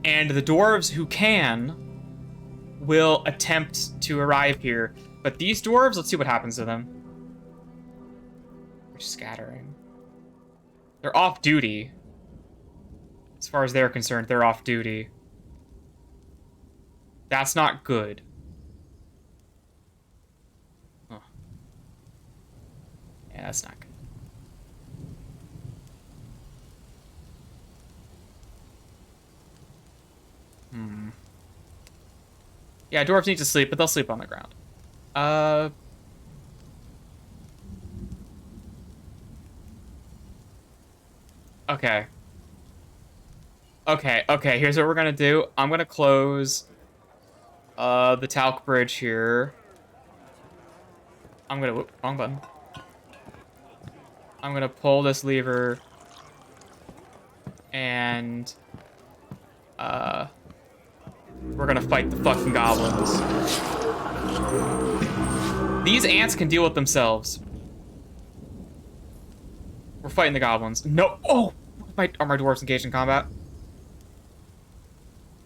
And the dwarves who can will attempt to arrive here. But these dwarves, let's see what happens to them. They're scattering. They're off duty. As far as they're concerned, they're off duty. That's not good. Oh. Yeah, that's not good. Yeah, dwarves need to sleep, but they'll sleep on the ground. Okay. Okay, here's what we're gonna do. I'm gonna close the talc bridge here. I'm gonna, whoop, wrong button. I'm gonna pull this lever and we're gonna fight the fucking goblins. These ants can deal with themselves. We're fighting the goblins. No, oh! Are my dwarves engaged in combat?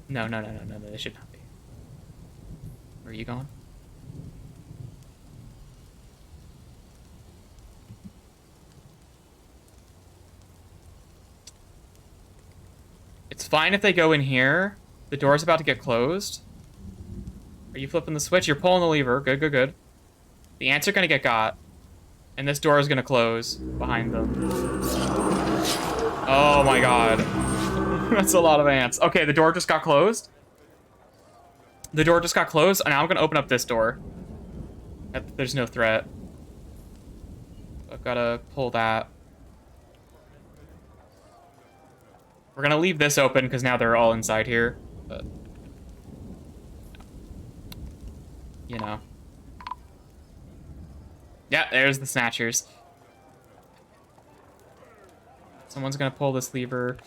No, they should not be. Where are you going? It's fine if they go in here. The door's about to get closed. Are you flipping the switch? You're pulling the lever. Good, good, good. The ants are gonna get got. And this door is gonna close behind them. Oh my god. That's a lot of ants. Okay, the door just got closed. The door just got closed, and now I'm gonna open up this door. There's no threat. I've gotta pull that. We're gonna leave this open because now they're all inside here. But you know. Yeah, there's the snatchers. Someone's gonna pull this lever.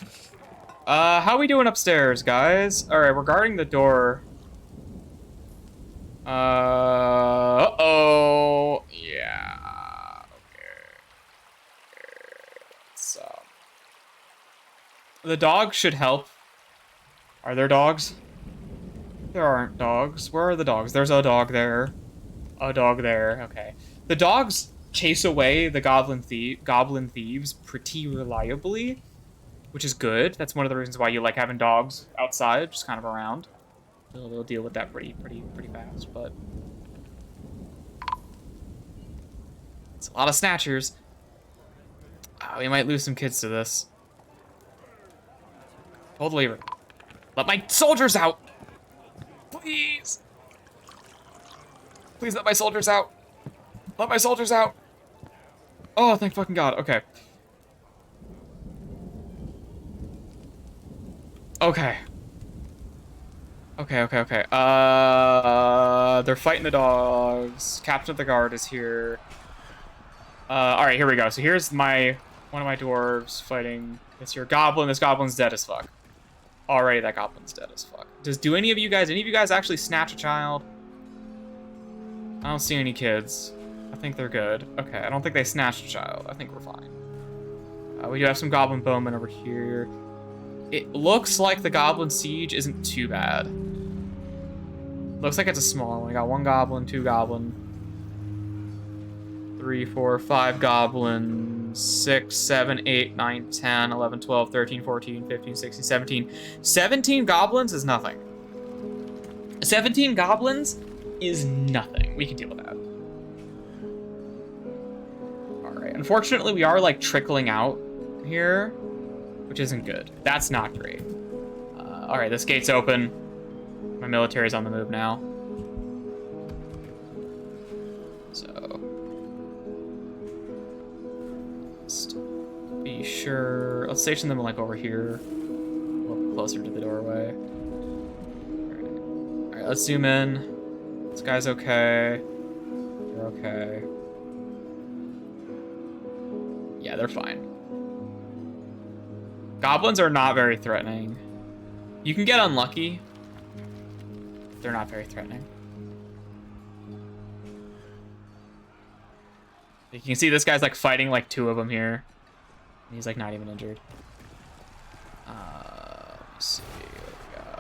How we doing upstairs, guys? Alright, we're guarding the door. Uh-oh. Yeah. Okay. So the dogs should help. Are there dogs? There aren't dogs. Where are the dogs? There's a dog there. A dog there. Okay. The dogs chase away the goblin thieves pretty reliably, which is good. That's one of the reasons why you like having dogs outside, just kind of around. They'll deal with that pretty fast, but it's a lot of snatchers. Oh, we might lose some kids to this. Hold the lever. Let my soldiers out! Please! Please let my soldiers out! Let my soldiers out! Oh, thank fucking God. Okay. Okay. Okay. They're fighting the dogs. Captain of the guard is here. Alright, here we go. So here's one of my dwarves fighting this here goblin. This goblin's dead as fuck. Already that goblin's dead as fuck. Do any of you guys actually snatch a child? I don't see any kids. I think they're good. Okay, I don't think they snatched a child. I think we're fine. We do have some goblin bowmen over here. It looks like the goblin siege isn't too bad. Looks like it's a small one. We got 1 goblin, 2 goblin, 3, 4, 5 goblins, 6, 7, 8, 9, 10, 11, 12, 13, 14, 15, 16, 17. 17 goblins is nothing. 17 goblins is nothing. We can deal with that. Alright, unfortunately we are like trickling out here, which isn't good. That's not great. Alright, this gate's open. My military's on the move now. So let's be sure. Let's station them like over here. A little closer to the doorway. Alright, let's zoom in. This guy's okay. They're okay. Yeah, they're fine. Goblins are not very threatening. You can get unlucky. They're not very threatening. You can see this guy's like fighting like 2 of them here. He's like not even injured. Let's see what we got.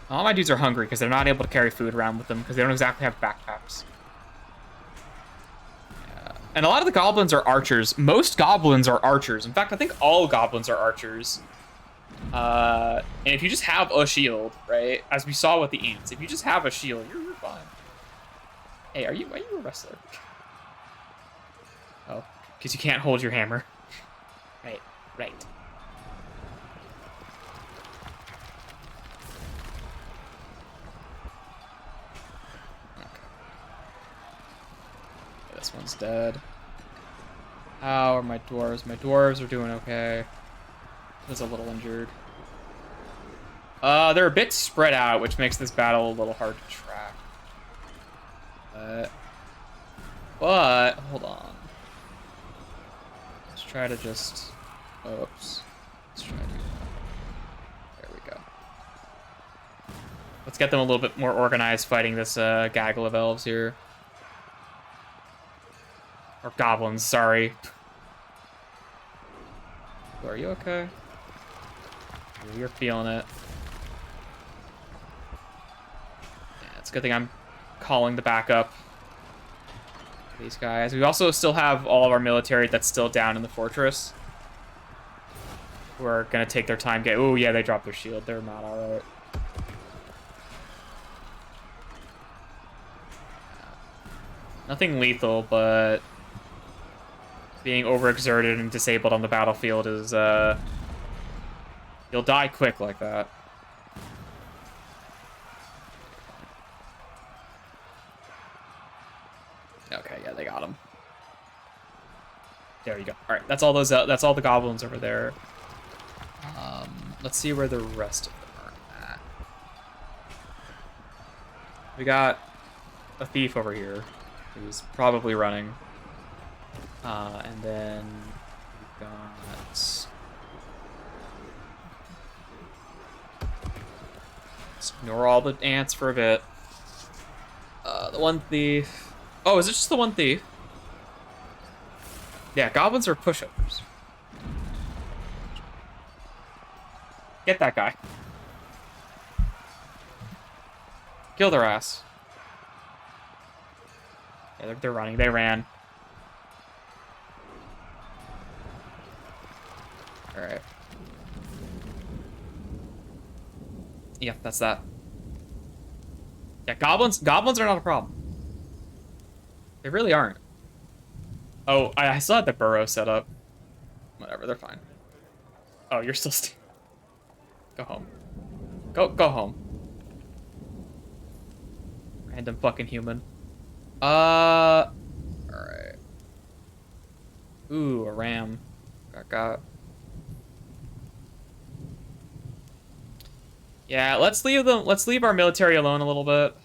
All my dudes are hungry because they're not able to carry food around with them because they don't exactly have backpacks. Yeah. And a lot of the goblins are archers. Most goblins are archers. In fact, I think all goblins are archers. And if you just have a shield, right, as we saw with the ants, if you just have a shield, you're fine. Hey, are you a wrestler? Oh, because you can't hold your hammer. Right. Okay. This one's dead. How are my dwarves? My dwarves are doing okay. Was a little injured. They're a bit spread out, which makes this battle a little hard to track. But hold on. Let's try to just. Oops. Let's try to. There we go. Let's get them a little bit more organized fighting this gaggle of elves here. Or goblins, sorry. Are you okay? You're feeling it. Yeah, it's a good thing I'm calling the backup. These guys. We also still have all of our military that's still down in the fortress. Who are gonna take their time. Oh yeah, they dropped their shield. They're not alright. Nothing lethal, but being overexerted and disabled on the battlefield is you'll die quick like that. Okay, yeah, they got him. There you go. All right, that's all those. That's all the goblins over there. Let's see where the rest of them are at. We got a thief over here who's probably running. And then we've got. Let's ignore all the ants for a bit. The one thief. Oh, is it just the one thief? Yeah, goblins are pushovers. Get that guy. Kill their ass. Yeah, they're running. They ran. Alright. Yeah, that's that. Yeah, goblins are not a problem. They really aren't. Oh, I still had the burrow set up. Whatever, they're fine. Oh, you're still Go home. Go home. Random fucking human. Alright. Ooh, a ram. Got. Yeah, let's leave our military alone a little bit.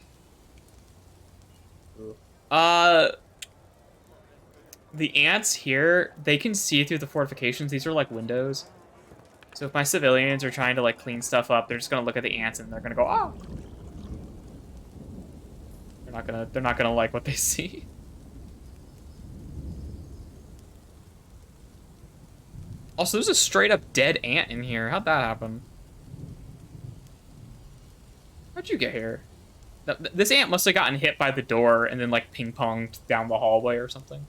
The ants here, they can see through the fortifications. These are like windows. So if my civilians are trying to like clean stuff up, they're just gonna look at the ants and they're gonna go, oh. They're not gonna like what they see. Also, there's a straight up dead ant in here. How'd that happen? How'd you get here? This ant must have gotten hit by the door and then like ping-ponged down the hallway or something.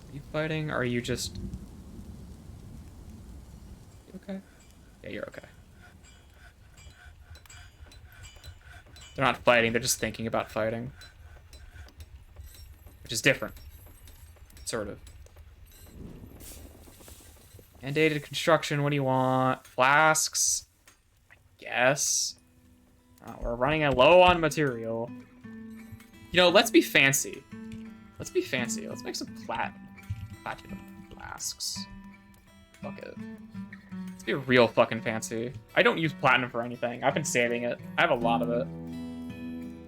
Are you fighting? Or are you just... You okay? Yeah, you're okay. They're not fighting, they're just thinking about fighting. Which is different. Sort of. Mandated construction, what do you want? Flasks? I guess. We're running low on material. You know, let's be fancy. Let's be fancy. Let's make some platinum flasks. Fuck it. Let's be real fucking fancy. I don't use platinum for anything. I've been saving it. I have a lot of it.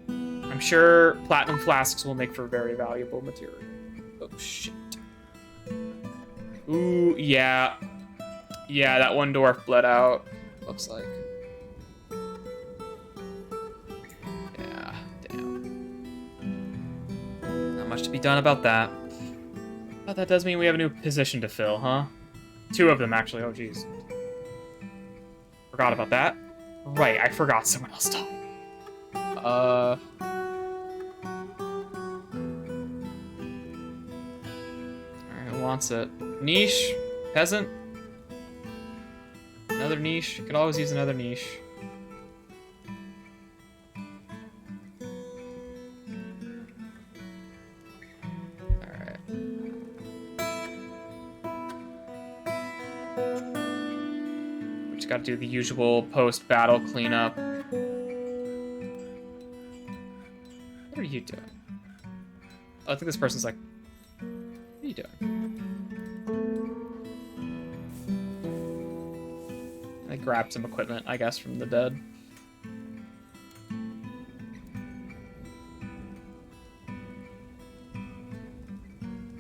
I'm sure platinum flasks will make for very valuable material. Oh, shit. Ooh, yeah. Yeah, that one dwarf bled out. Looks like. Yeah, damn. Not much to be done about that. But that does mean we have a new position to fill, huh? 2 of them, actually. Oh, jeez. Forgot about that. Right, I forgot someone else died. Alright, who wants it? Niche? Peasant? Another niche? Could always use another niche. Alright. We just gotta do the usual post-battle cleanup. What are you doing? Oh, I think this person's like, what are you doing? I grabbed some equipment, I guess, from the dead.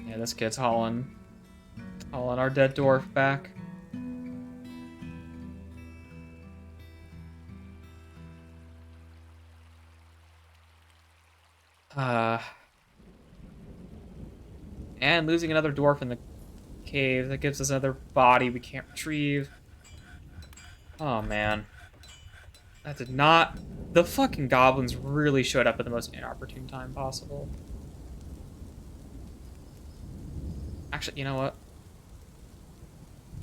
Yeah, this kid's hauling our dead dwarf back. And losing another dwarf in the cave. That gives us another body we can't retrieve. Oh, man. That did not... The fucking goblins really showed up at the most inopportune time possible. Actually, you know what?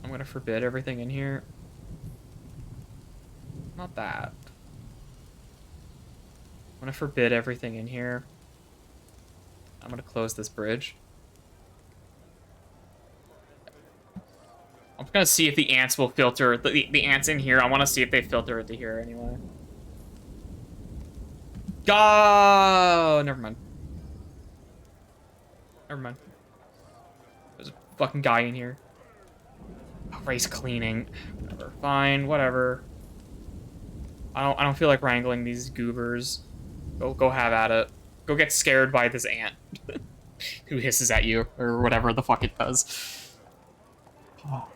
I'm gonna forbid everything in here. Not that. I'm gonna forbid everything in here. I'm gonna close this bridge. I'm gonna see if the ants will filter the ants in here. I want to see if they filter it to here anyway. Go! Never mind. Never mind. There's a fucking guy in here. Oh, race cleaning. Whatever. Fine. Whatever. I don't feel like wrangling these goobers. Go have at it. Go get scared by this ant who hisses at you or whatever the fuck it does. Oh.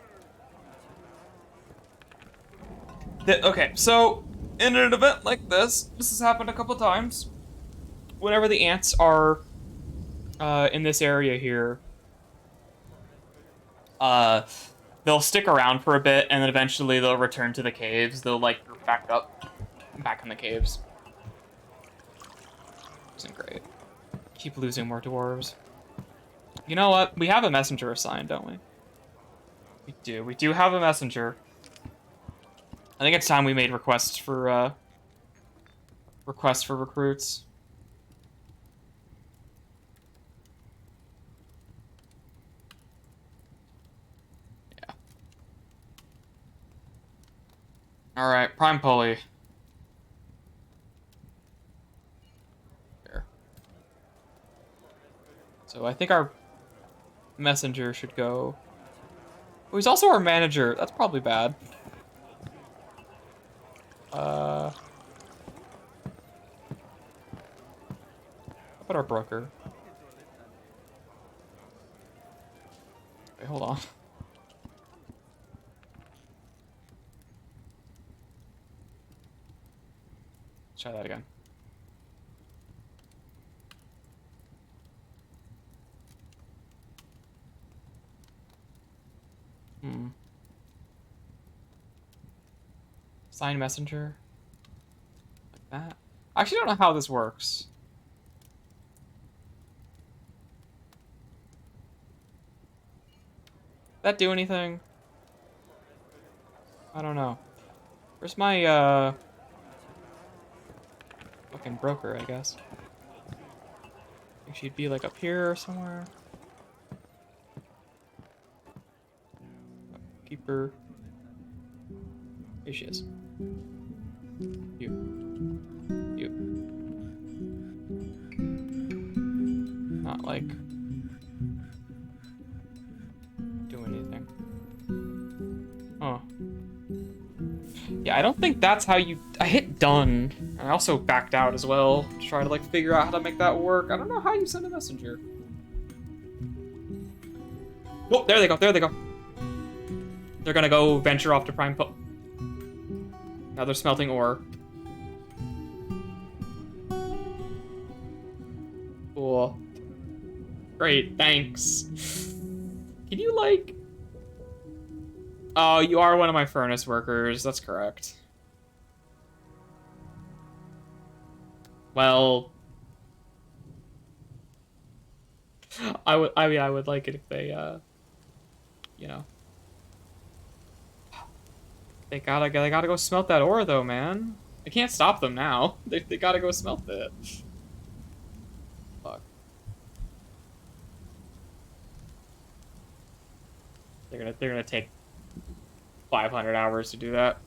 Okay, so in an event like this has happened a couple times. Whenever the ants are in this area here, they'll stick around for a bit, and then eventually they'll return to the caves. They'll, like, back in the caves. Isn't great. Keep losing more dwarves. You know what? We have a messenger assigned, don't we? We do. We do have a messenger. I think it's time we made requests for recruits. Yeah. All right, Prime Pulley. Here. So I think our messenger should go. Oh, he's also our manager. That's probably bad. How about our broker? Wait, hold on. Let's try that again. Sign messenger. Like that. I actually don't know how this works. That do anything? I don't know. Where's my fucking broker, I guess? I think she'd be like up here or somewhere. Keeper. Here she is. You. Not like do anything. Oh. Yeah, I don't think that's how you... I hit done. I also backed out as well to try to like figure out how to make that work. I don't know how you send a messenger. Oh, there they go. There they go. They're gonna go venture off to Prime Pulley. Now they're smelting ore. Cool. Great, thanks. Can you, like... Oh, you are one of my furnace workers. That's correct. Well, I would like it if they, you know, they gotta go smelt that ore though, man. I can't stop them now. They gotta go smelt it. Fuck. They're gonna take 500 hours to do that.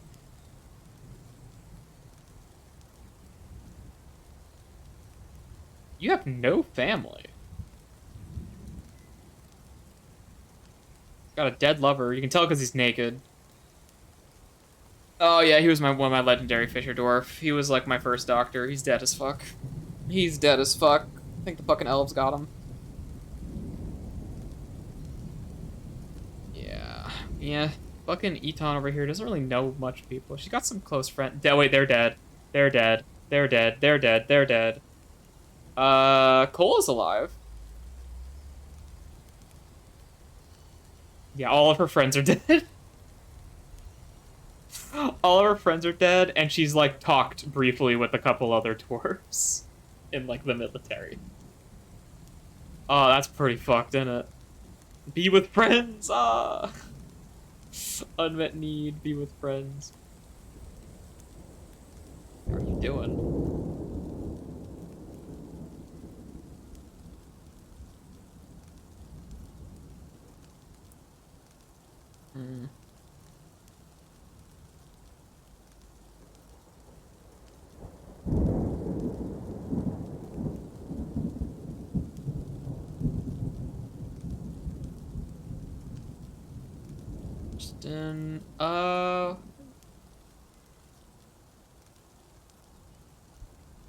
You have no family. Got a dead lover. You can tell because he's naked. Oh yeah, he was one of my legendary Fisher Dwarf. He was like my first doctor. He's dead as fuck. He's dead as fuck. I think the fucking elves got him. Yeah. Yeah. Fucking Eton over here doesn't really know much people. She's got some close friends. Wait, they're dead. They're dead. They're dead. They're dead. They're dead. Cole is alive. Yeah, all of her friends are dead. All of her friends are dead, and she's, like, talked briefly with a couple other dwarves in, like, the military. Oh, that's pretty fucked, isn't it? Be with friends! Ah! Unmet need, be with friends. What are you doing? Hmm. Justin,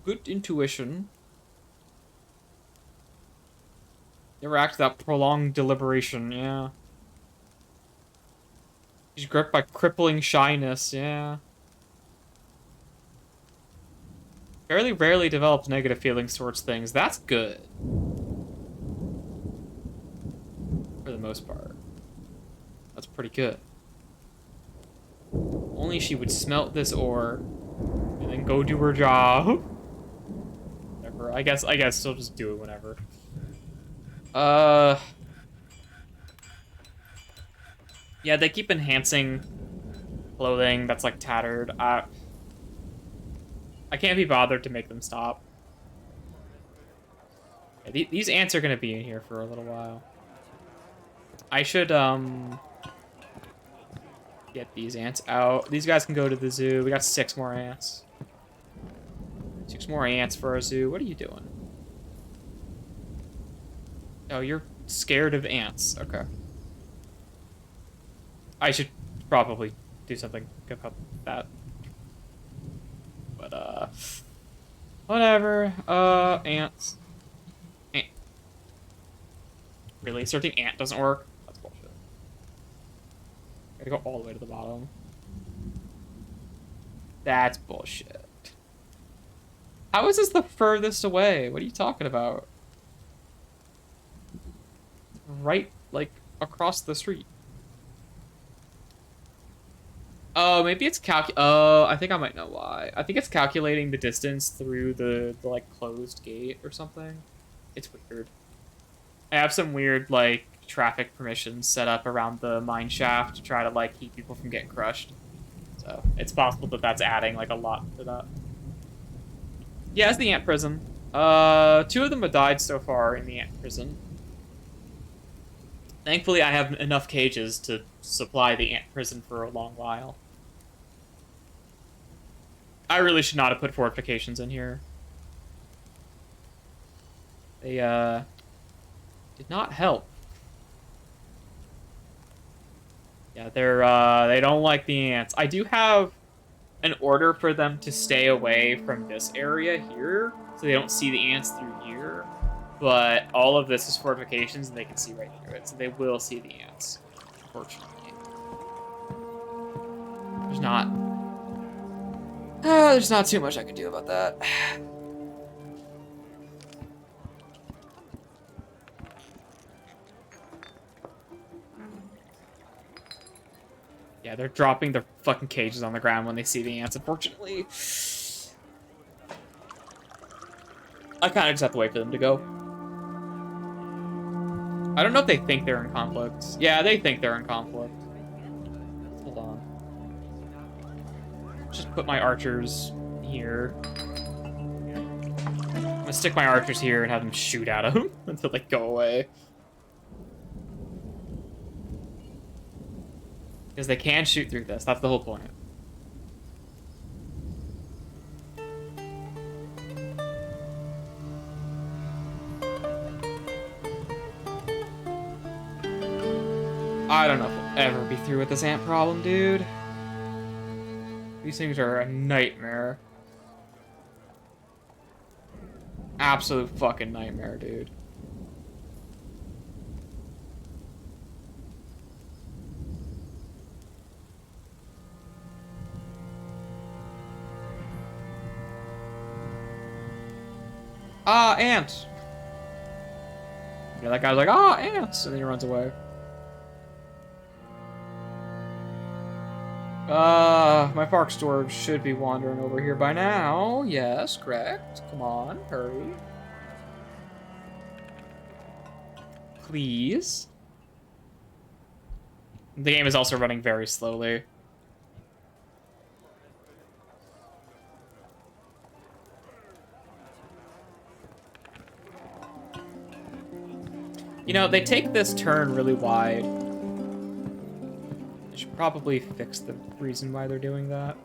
good intuition. Interact that prolonged deliberation, yeah. He's gripped by crippling shyness, yeah. Fairly rarely develops negative feelings towards things. That's good. For the most part. That's pretty good. Only she would smelt this ore and then go do her job. Whatever. I guess she'll just do it whenever. Yeah, they keep enhancing clothing that's like tattered. I can't be bothered to make them stop. Yeah, these ants are gonna be in here for a little while. I should get these ants out. These guys can go to the zoo. We got 6 more ants. 6 more ants for our zoo. What are you doing? Oh, you're scared of ants. Okay. I should probably do something about that. But, whatever. Ants. Ant. Really? Searching ant doesn't work? That's bullshit. Gotta go all the way to the bottom. That's bullshit. How is this the furthest away? What are you talking about? Right, like, across the street. Oh, maybe it's oh, I think I might know why. I think it's calculating the distance through the like, closed gate or something. It's weird. I have some weird, like, traffic permissions set up around the mine shaft to try to, like, keep people from getting crushed. So, it's possible that that's adding, like, a lot to that. Yeah, it's the ant prison. 2 of them have died so far in the ant prison. Thankfully, I have enough cages to supply the ant prison for a long while. I really should not have put fortifications in here. They, did not help. Yeah, they don't like the ants. I do have an order for them to stay away from this area here, so they don't see the ants through here. But all of this is fortifications, and they can see right through it, so they will see the ants, unfortunately. There's not too much I can do about that. Yeah, they're dropping their fucking cages on the ground when they see the ants, unfortunately. I kind of just have to wait for them to go. I don't know if they think they're in conflict. Yeah, they think they're in conflict. Hold on. Just put my archers here. I'm gonna stick my archers here and have them shoot at them until they go away. Because they can shoot through this. That's the whole point. I don't know if we'll ever be through with this ant problem, dude. These things are a nightmare. Absolute fucking nightmare, dude. Ah, ants! Yeah, that guy's like, ah, ants! And then he runs away. My park storage should be wandering over here by now. Yes, correct. Come on, hurry. Please. The game is also running very slowly. You know, they take this turn really wide. I should probably fix the reason why they're doing that.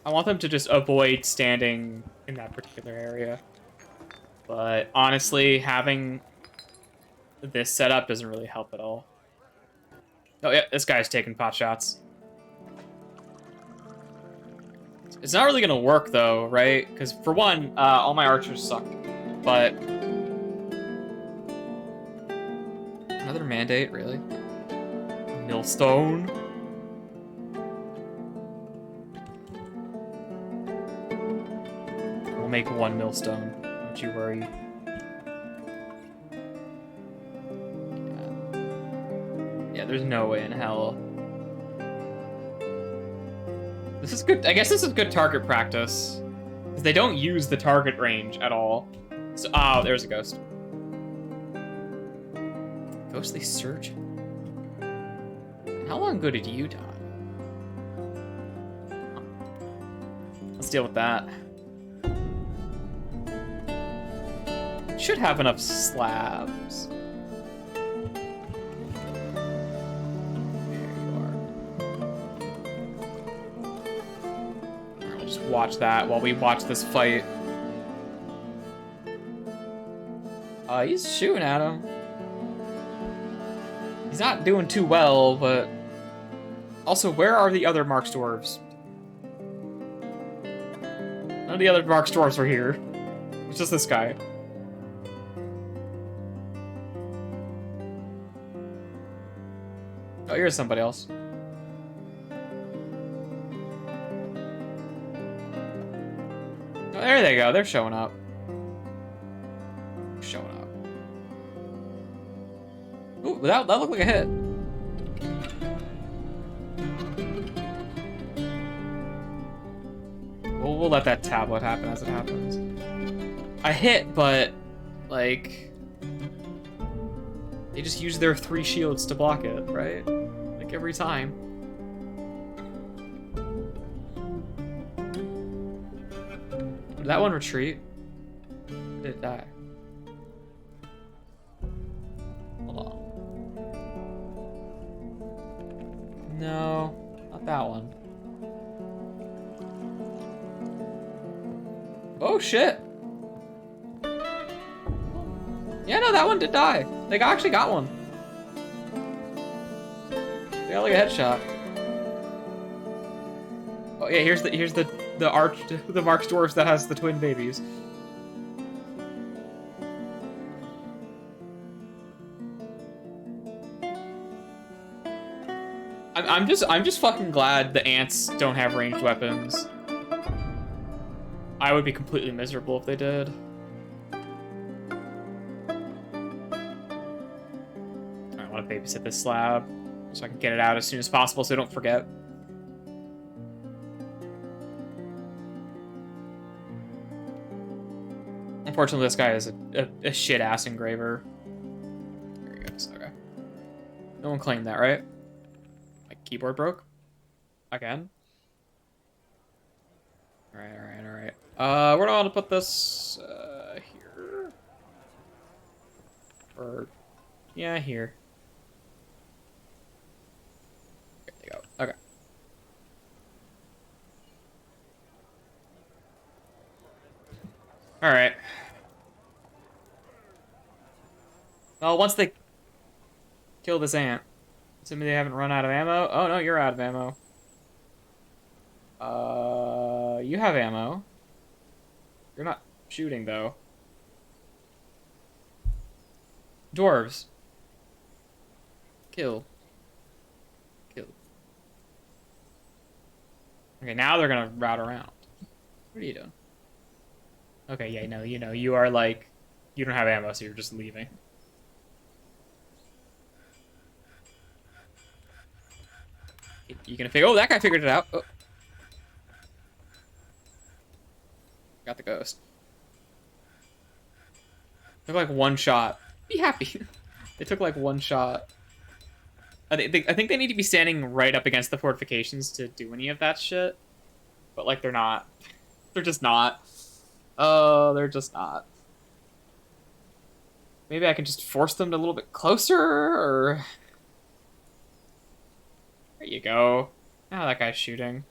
I want them to just avoid standing in that particular area. But honestly, having this setup doesn't really help at all. Oh yeah, this guy's taking pot shots. It's not really gonna work though, right? Because for one, all my archers suck. But another mandate, really? Millstone? We'll make one millstone. Don't you worry. Yeah, there's no way in hell. This is good. I guess this is good target practice. Because they don't use the target range at all. So, oh, there's a ghost. Ghostly Surgeon. How long ago did you die? Let's deal with that. Should have enough slabs. There you are. Alright, we'll just watch that while we watch this fight. He's shooting at him. He's not doing too well, but... Also, where are the other Mark's dwarves? None of the other Mark's dwarves are here. It's just this guy. Oh, here's somebody else. Oh, there they go. They're showing up. Showing up. Ooh, that looked like a hit. We'll let that tablet happen as it happens. I hit, but, like... They just use their 3 shields to block it, right? Like, every time. Did that one retreat? Or did it die? Hold on. No, not that one. Oh, shit. Yeah, no, that one did die. They actually got one. They got like a headshot. Oh yeah, here's the Mark's dwarves that has the twin babies. I'm just fucking glad the ants don't have ranged weapons. I would be completely miserable if they did. Alright, want to babysit this slab so I can get it out as soon as possible so I don't forget. Unfortunately, this guy is a shit-ass engraver. There he goes. Okay. No one claimed that, right? My keyboard broke? Again? Alright, alright, alright. Where do I want to put this? Here? Or... yeah, here. There you go. Okay. Alright. Well, once they kill this ant, assuming they haven't run out of ammo. Oh, no, you're out of ammo. You have ammo. You're not shooting, though. Dwarves. Kill. Kill. Okay, now they're gonna route around. What are you doing? Okay, yeah, no, you know, you are like... you don't have ammo, so you're just leaving. You gonna figure... oh, that guy figured it out. Oh. Got the ghost. Took like one shot. Be happy. They took like one shot. I think they need to be standing right up against the fortifications to do any of that shit. But like they're not. They're just not. Oh, they're just not. Maybe I can just force them to a little bit closer, or... there you go. Now that guy's shooting.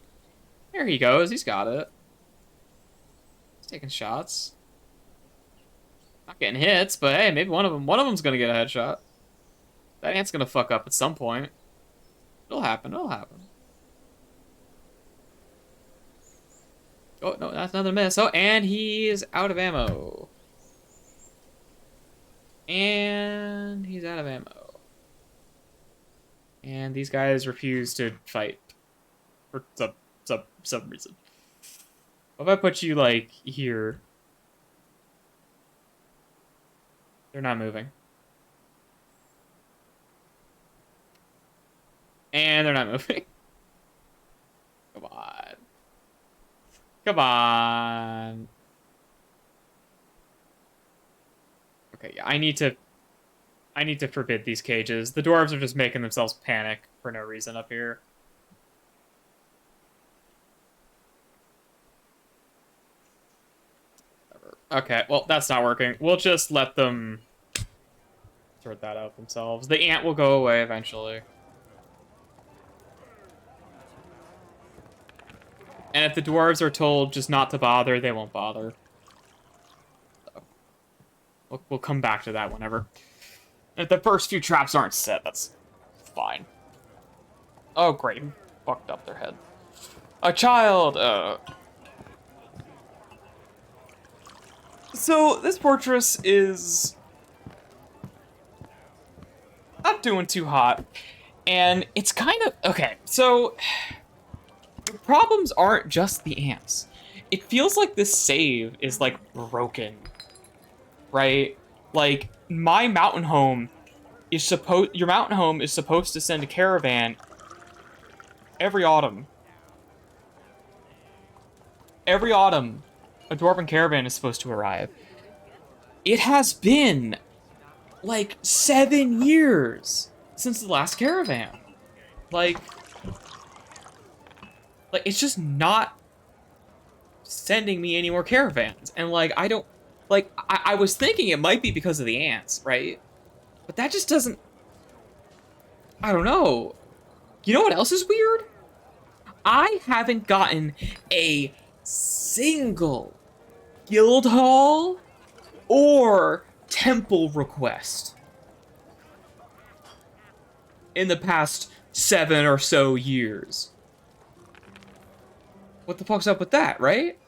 There he goes. He's got it. He's taking shots. Not getting hits, but hey, maybe one of them's gonna get a headshot. That ant's gonna fuck up at some point. It'll happen. It'll happen. Oh no, that's another miss. Oh, and he's out of ammo. And he's out of ammo. And these guys refuse to fight for some reason. What if I put you like here? They're not moving. And they're not moving. Come on. Come on. Okay, yeah, I need to forbid these cages. The dwarves are just making themselves panic for no reason up here. Okay, well, that's not working. We'll just let them sort that out themselves. The ant will go away eventually. And if the dwarves are told just not to bother, they won't bother. So, we'll come back to that whenever. If the first few traps aren't set, that's fine. Oh, great. Fucked up their head. A child! So, this fortress is... not doing too hot. And it's kind of... okay, so... the problems aren't just the ants. It feels like this save is, like, broken. Right? Like, my mountain home is supposed... your mountain home is supposed to send a caravan every autumn. Every autumn, a dwarven caravan is supposed to arrive. It has been, like, 7 years since the last caravan. Like, it's just not sending me any more caravans. And, like, I don't... like, I was thinking it might be because of the ants, right? But that just doesn't... I don't know. You know what else is weird? I haven't gotten a single guild hall or temple request in the past 7 or so years. What the fuck's up with that, right?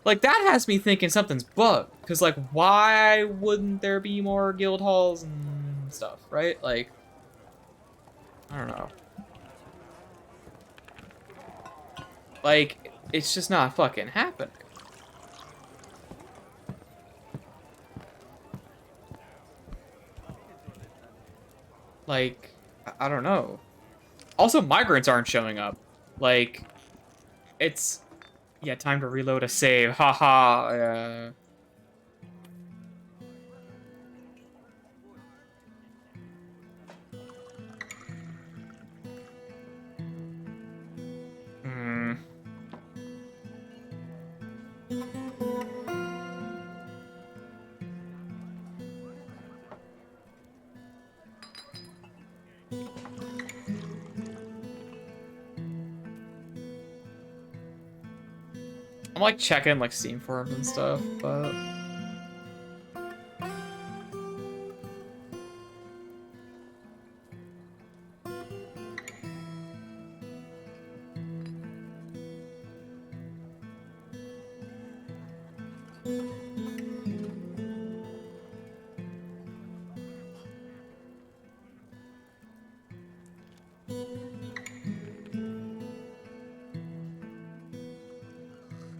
Like, that has me thinking something's bugged. Because, like, why wouldn't there be more guild halls and stuff, right? Like, I don't know. Like, it's just not fucking happening. Like, I don't know. Also, migrants aren't showing up. Like, it's... Yeah, time to reload a save. Haha. Hmm. I'm like checking like Steam forums and stuff, but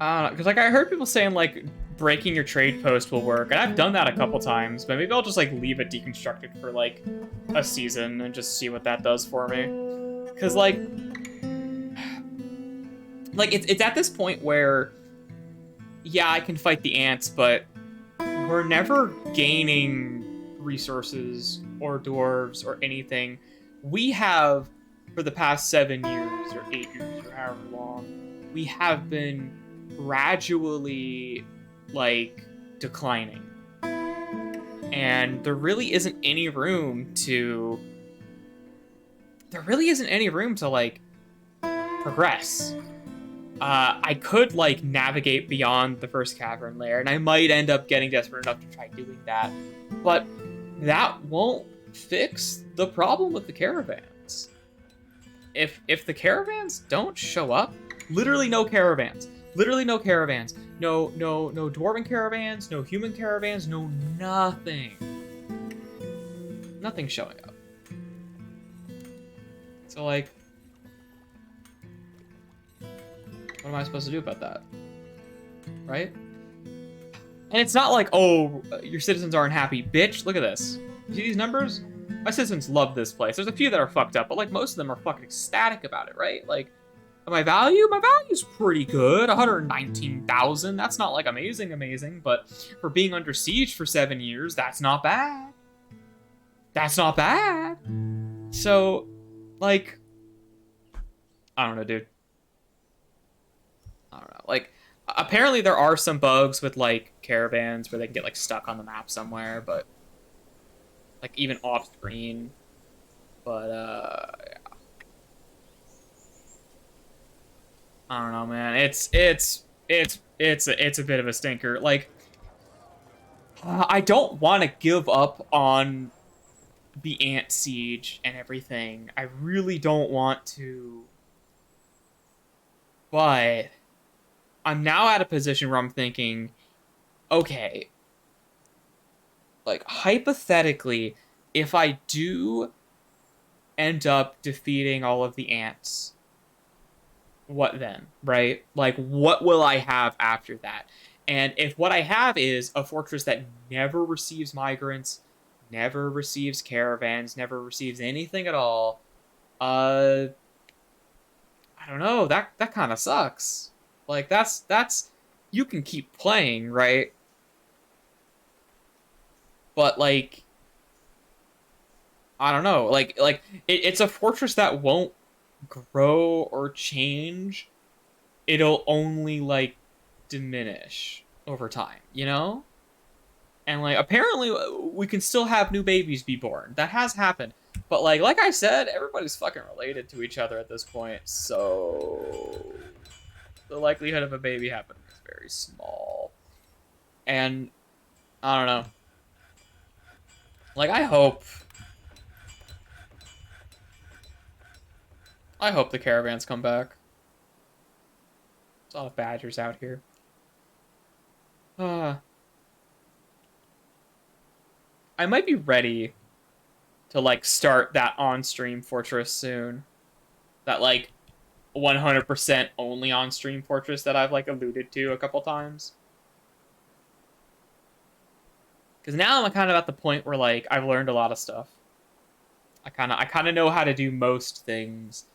I don't know, because like I heard people saying like breaking your trade post will work, and I've done that a couple times, but maybe I'll just like leave it deconstructed for like a season and just see what that does for me. Because like it's at this point where yeah, I can fight the ants, but we're never gaining resources or dwarves or anything. We have, for the past 7 years or 8 years or however long, we have been gradually, like, declining. And there really isn't any room to... There really isn't any room to, like, progress. I could, like, navigate beyond the first cavern layer, and I might end up getting desperate enough to try doing that. But that won't fix the problem with the caravans. If the caravans don't show up, literally no caravans. Literally no caravans. No dwarven caravans, no human caravans, no nothing. Nothing showing up. So, like, what am I supposed to do about that? Right? And it's not like, oh, your citizens aren't happy. Bitch, look at this. You see these numbers? My citizens love this place. There's a few that are fucked up, but like most of them are fucking ecstatic about it, right? Like, my value's pretty good. 119,000. That's not like amazing, but for being under siege for 7 years, that's not bad. That's not bad. So, like, I don't know, dude. I don't know. Like, apparently there are some bugs with like caravans where they can get like stuck on the map somewhere, but like even off screen. But yeah. I don't know, man. It's a bit of a stinker. Like, I don't want to give up on the ant siege and everything. I really don't want to, but I'm now at a position where I'm thinking, okay, like hypothetically, if I do end up defeating all of the ants, what then, right? Like, what will I have after that? And if what I have is a fortress that never receives migrants, never receives caravans, never receives anything at all, I don't know. That kind of sucks. Like, that's you can keep playing, right? But like, I don't know. Like it's a fortress that won't grow or change. It'll only like diminish over time, you know? And like apparently we can still have new babies be born. That has happened. But like I said, everybody's fucking related to each other at this point. So the likelihood of a baby happening is very small. And I don't know. Like I hope the caravans come back. There's a lot of badgers out here. Uh I might be ready to like start that on-stream fortress soon. That like 100% only on-stream fortress that I've like alluded to a couple times. Because now I'm kind of at the point where like I've learned a lot of stuff. I kind of know how to do most things.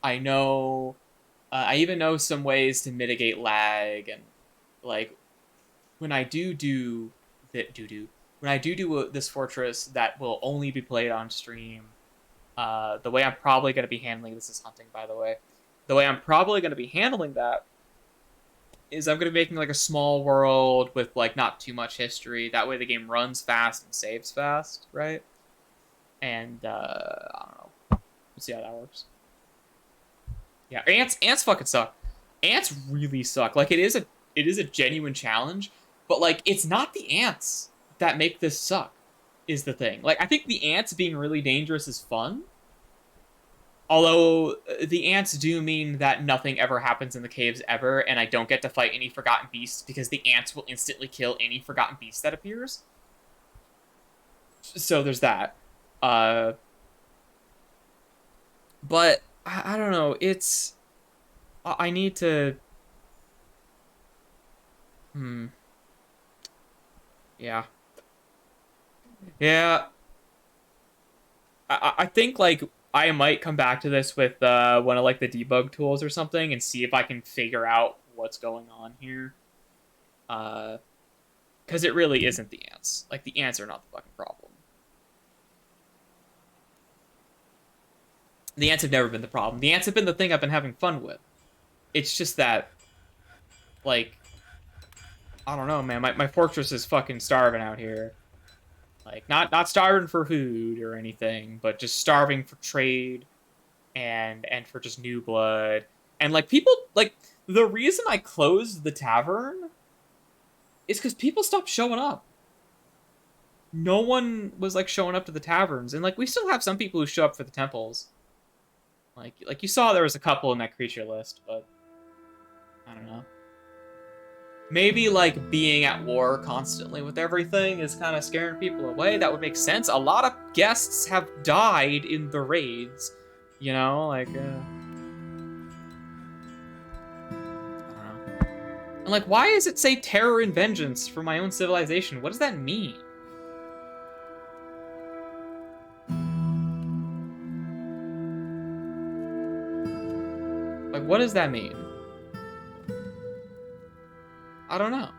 I know I even know some ways to mitigate lag and like when I do that do when I do this fortress that will only be played on stream. The way I'm probably going to be handling this is hunting, by the way. The way I'm probably going to be handling that is I'm going to be making like a small world with like not too much history. That way the game runs fast and saves fast, right? And I don't know. Let's see how that works. Yeah, ants fucking suck. Ants really suck. Like it is a genuine challenge, but like it's not the ants that make this suck is the thing. Like I think the ants being really dangerous is fun. Although the ants do mean that nothing ever happens in the caves ever, and I don't get to fight any forgotten beasts because the ants will instantly kill any forgotten beast that appears. So there's that. Uh, but I don't know. I need to. Hmm. Yeah. Yeah. I think like I might come back to this with one of like the debug tools or something and see if I can figure out what's going on here. Uh, because it really isn't the ants. Like the ants are not the fucking problem. The ants have never been the problem. The ants have been the thing I've been having fun with. It's just that, like, I don't know, man. My fortress is fucking starving out here. Like, not starving for food or anything, but just starving for trade and for just new blood. And like people like the reason I closed the tavern is because people stopped showing up. No one was like showing up to the taverns, and like we still have some people who show up for the temples. Like you saw there was a couple in that creature list, but I don't know. Maybe like being at war constantly with everything is kind of scaring people away. That would make sense. A lot of guests have died in the raids, you know, like I don't know. And like, why does it say terror and vengeance for my own civilization? What does that mean? Like, what does that mean? I don't know.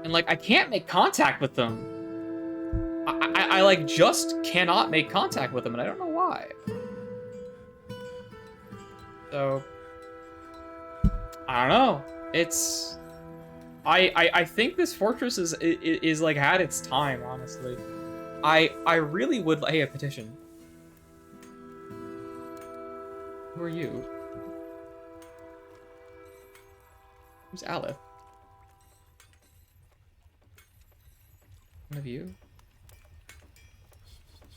And like, I can't make contact with them. I like just cannot make contact with them, and I don't know why. So I don't know. It's I think this fortress is like had its time, honestly. I really would hey a petition. Who are you? Who's Aleph? One of you?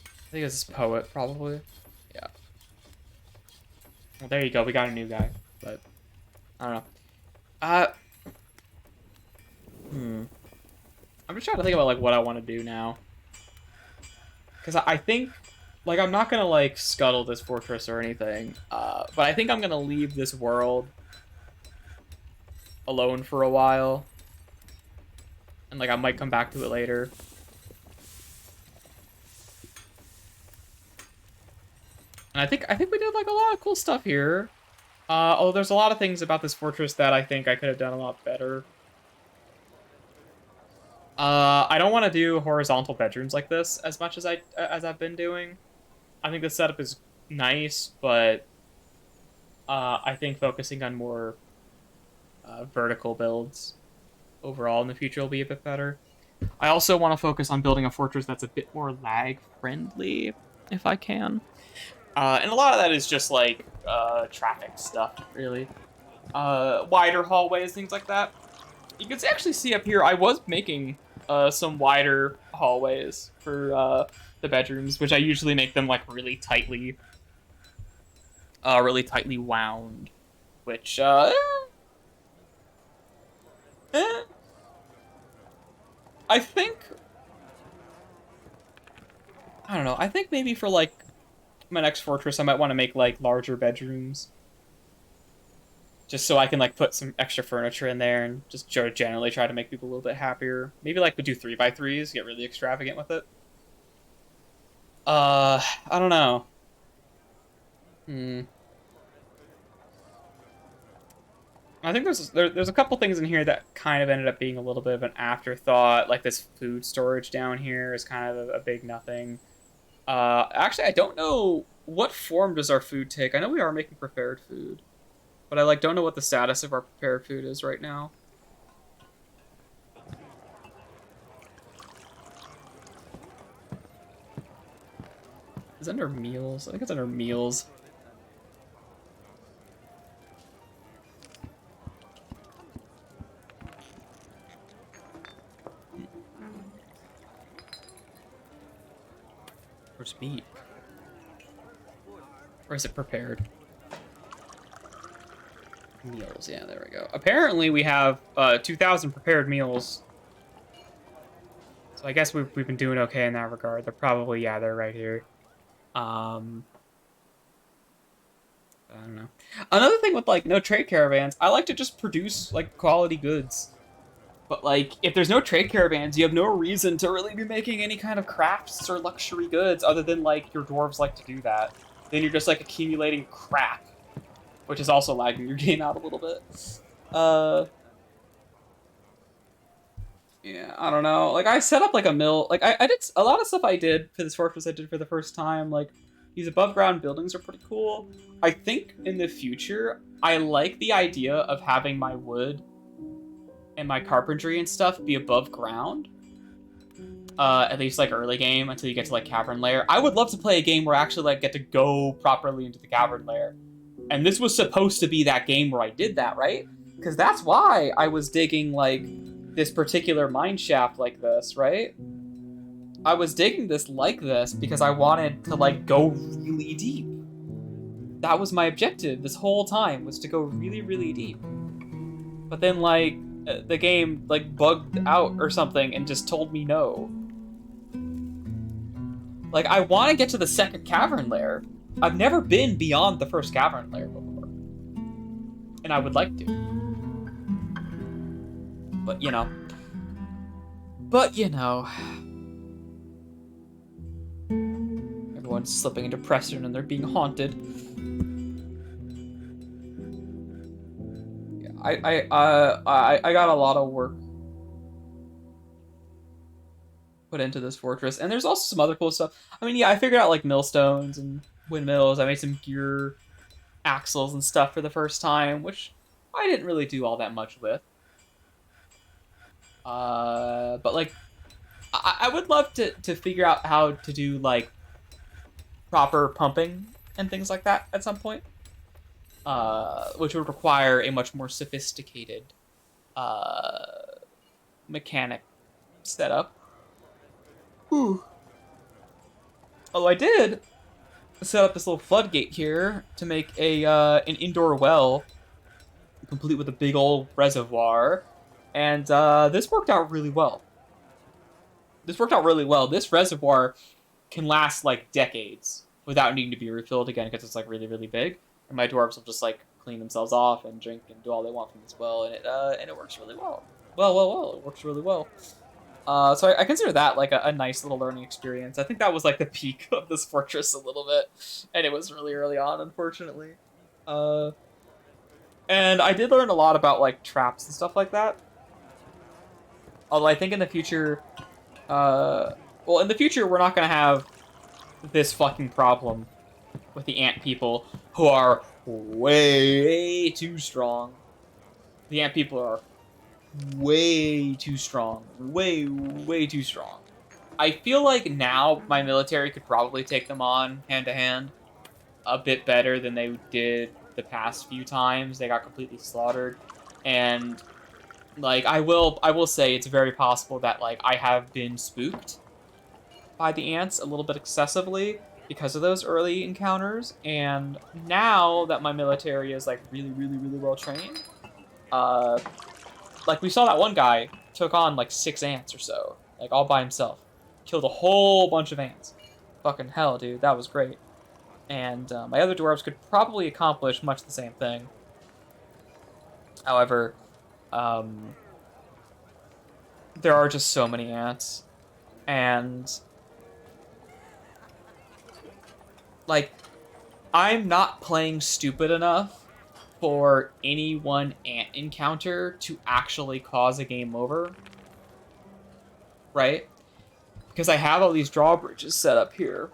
I think it's this poet, probably. Yeah. Well, there you go. We got a new guy, but I don't know. Uh, I'm just trying to think about like what I want to do now, because I think like I'm not gonna like scuttle this fortress or anything. But I think I'm gonna leave this world alone for a while, and like I might come back to it later. And I think we did like a lot of cool stuff here. Although there's a lot of things about this fortress that I think I could have done a lot better. I don't want to do horizontal bedrooms like this as much as I've been doing. I think the setup is nice, but I think focusing on more vertical builds overall in the future will be a bit better. I also want to focus on building a fortress that's a bit more lag friendly, if I can. And a lot of that is just like traffic stuff, really. Wider hallways, things like that. You can actually see up here, I was making some wider hallways for the bedrooms, which I usually make them like really tightly wound, which eh, I think I don't know. I think maybe for like my next fortress, I might want to make like larger bedrooms, just so I can like put some extra furniture in there and just generally try to make people a little bit happier. Maybe like we do 3x3s, get really extravagant with it. I don't know. Hmm. I think there's a couple things in here that kind of ended up being a little bit of an afterthought. Like this food storage down here is kind of a big nothing. Actually, I don't know what form does our food take. I know we are making prepared food, but I like don't know what the status of our prepared food is right now. Is it under meals? I think it's under meals. Where's meat? Or is it prepared? Meals, yeah, there we go. Apparently we have 2,000 prepared meals. So I guess we've been doing okay in that regard. They're probably, yeah, they're right here. Um, I don't know. Another thing with like no trade caravans, I like to just produce like quality goods. But like if there's no trade caravans, you have no reason to really be making any kind of crafts or luxury goods other than like your dwarves like to do that. Then you're just like accumulating crap, which is also lagging your game out a little bit. Uh Yeah, I don't know. Like I set up like a mill. Like I did a lot of stuff I did for this fortress I did for the first time. Like these above ground buildings are pretty cool. I think in the future, I like the idea of having my wood and my carpentry and stuff be above ground. At least like early game until you get to like cavern layer. I would love to play a game where I actually like get to go properly into the cavern layer. And this was supposed to be that game where I did that, right? Because that's why I was digging like this particular mine shaft like this, right? I was digging this like this because I wanted to like go really deep. That was my objective this whole time, was to go really, really deep. But then like the game like bugged out or something and just told me no. Like I want to get to the second cavern layer. I've never been beyond the first cavern layer before. And I would like to. But you know. Everyone's slipping into depression and they're being haunted. Yeah, I got a lot of work put into this fortress, and there's also some other cool stuff. I mean, yeah, I figured out like millstones and windmills. I made some gear axles and stuff for the first time, which I didn't really do all that much with. But like, I would love to figure out how to do like proper pumping and things like that at some point. Which would require a much more sophisticated uh, mechanic setup. Whew. Although I did set up this little floodgate here to make a an indoor well, complete with a big old reservoir, and this worked out really well. This reservoir can last like decades without needing to be refilled again because it's like really really big, and my dwarves will just like clean themselves off and drink and do all they want from this well, and it works really well. Well, it works really well. So I consider that like a nice little learning experience. I think that was like the peak of this fortress a little bit, and it was really early on, unfortunately. Uh, and I did learn a lot about like traps and stuff like that. Although I think in the future, in the future we're not gonna have this fucking problem with the ant people who are way too strong. The ant people are way too strong. Way too strong. I feel like now my military could probably take them on hand to hand a bit better than they did the past few times. They got completely slaughtered. And like I will say it's very possible that like I have been spooked by the ants a little bit excessively because of those early encounters. And now that my military is like really, really, really well trained, uh like we saw that one guy took on like 6 ants or so, like all by himself. Killed a whole bunch of ants. Fucking hell, dude, that was great. And my other dwarves could probably accomplish much the same thing. However, um, there are just so many ants, and Like, I'm not playing stupid enough for any one ant encounter to actually cause a game over, right? Because I have all these drawbridges set up here,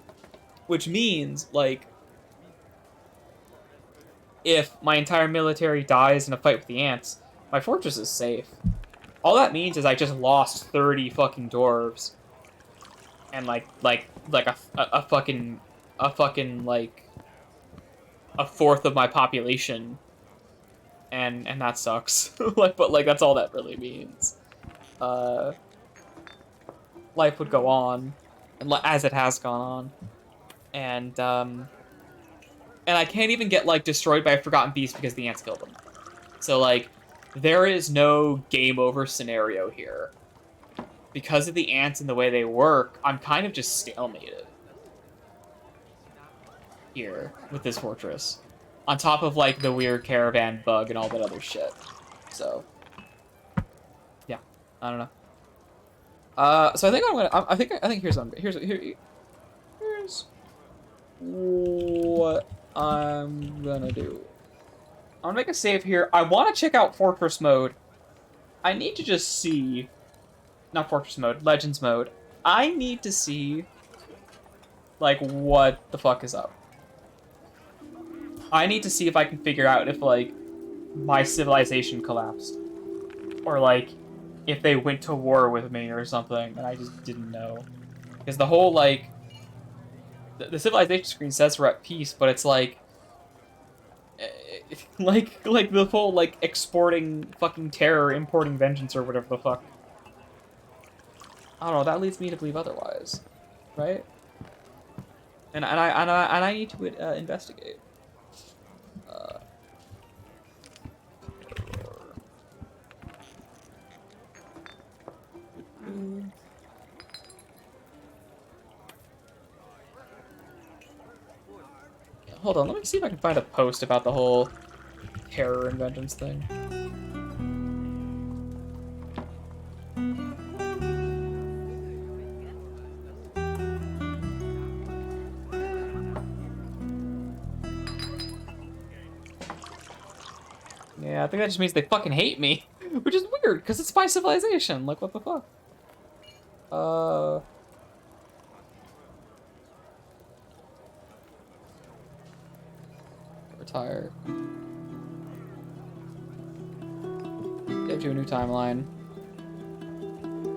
which means, like, if my entire military dies in a fight with the ants, my fortress is safe. All that means is I just lost 30 fucking dwarves and like a fucking like a fourth of my population, and that sucks. Like, but like that's all that really means. Uh, Life would go on, and as it has gone on, and and I can't even get like destroyed by a forgotten beast because the ants killed them. So like, there is no game over scenario here because of the ants and the way they work. I'm kind of just stalemated here with this fortress, on top of like the weird caravan bug and all that other shit. So yeah, I don't know. So I think I'm gonna. I think here's what I'm gonna do. I'm gonna make a save here. I want to check out Fortress mode. I need to just see, not Fortress mode, Legends mode. I need to see like what the fuck is up. I need to see if I can figure out if like my civilization collapsed, or like if they went to war with me or something and I just didn't know. Because the whole like the civilization screen says we're at peace, but it's like like the whole like exporting fucking terror, importing vengeance or whatever the fuck. I don't know. That leads me to believe otherwise, right? And I need to investigate. Uh, Hold on, let me see if I can find a post about the whole terror and vengeance thing. Yeah, I think that just means they fucking hate me, which is weird because it's my civilization. Like, what the fuck? Uh, Retire. Get to a new timeline.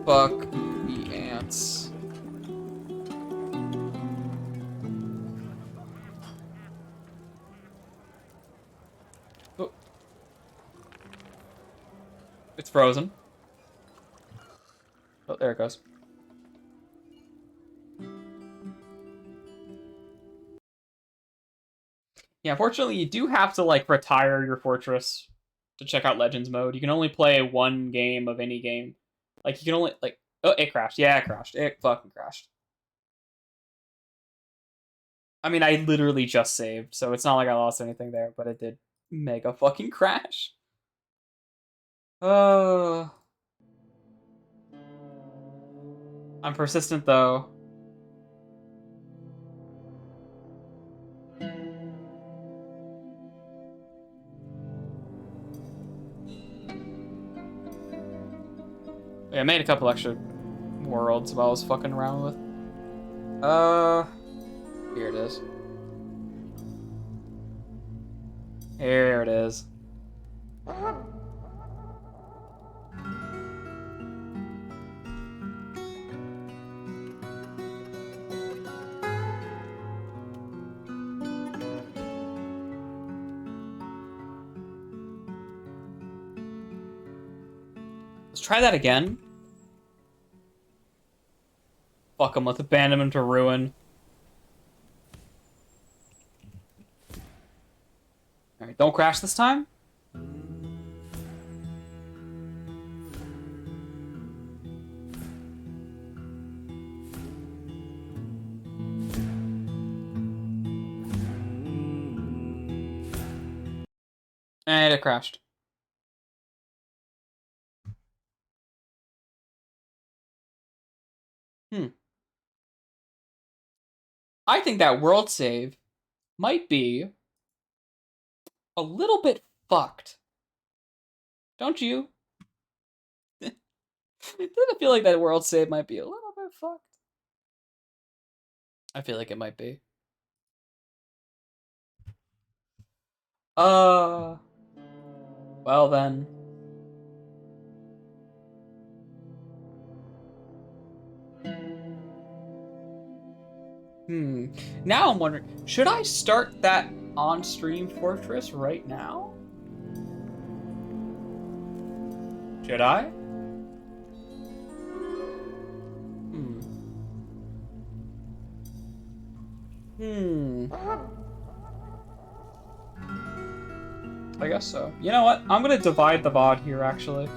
Fuck the ants. Oh, it's frozen. Oh, there it goes. Yeah, unfortunately, you do have to like retire your fortress to check out Legends mode. You can only play one game of any game. Like you can only like. Oh, it crashed. Yeah, it crashed. It fucking crashed. I mean, I literally just saved, so it's not like I lost anything there, but it did mega fucking crash. Uh, I'm persistent though. Yeah, I made a couple extra worlds while I was fucking around with. Here it is. Here it is. Let's try that again. Fuck him, let's abandon him to ruin. Alright, don't crash this time. And it crashed. Hmm. I think that world save might be a little bit fucked. Don't you? Doesn't it feel like that world save might be a little bit fucked? I feel like it might be. Well then. Now I'm wondering, should I start that on-stream fortress right now? Should I? I guess so. You know what? I'm gonna divide the VOD here, actually.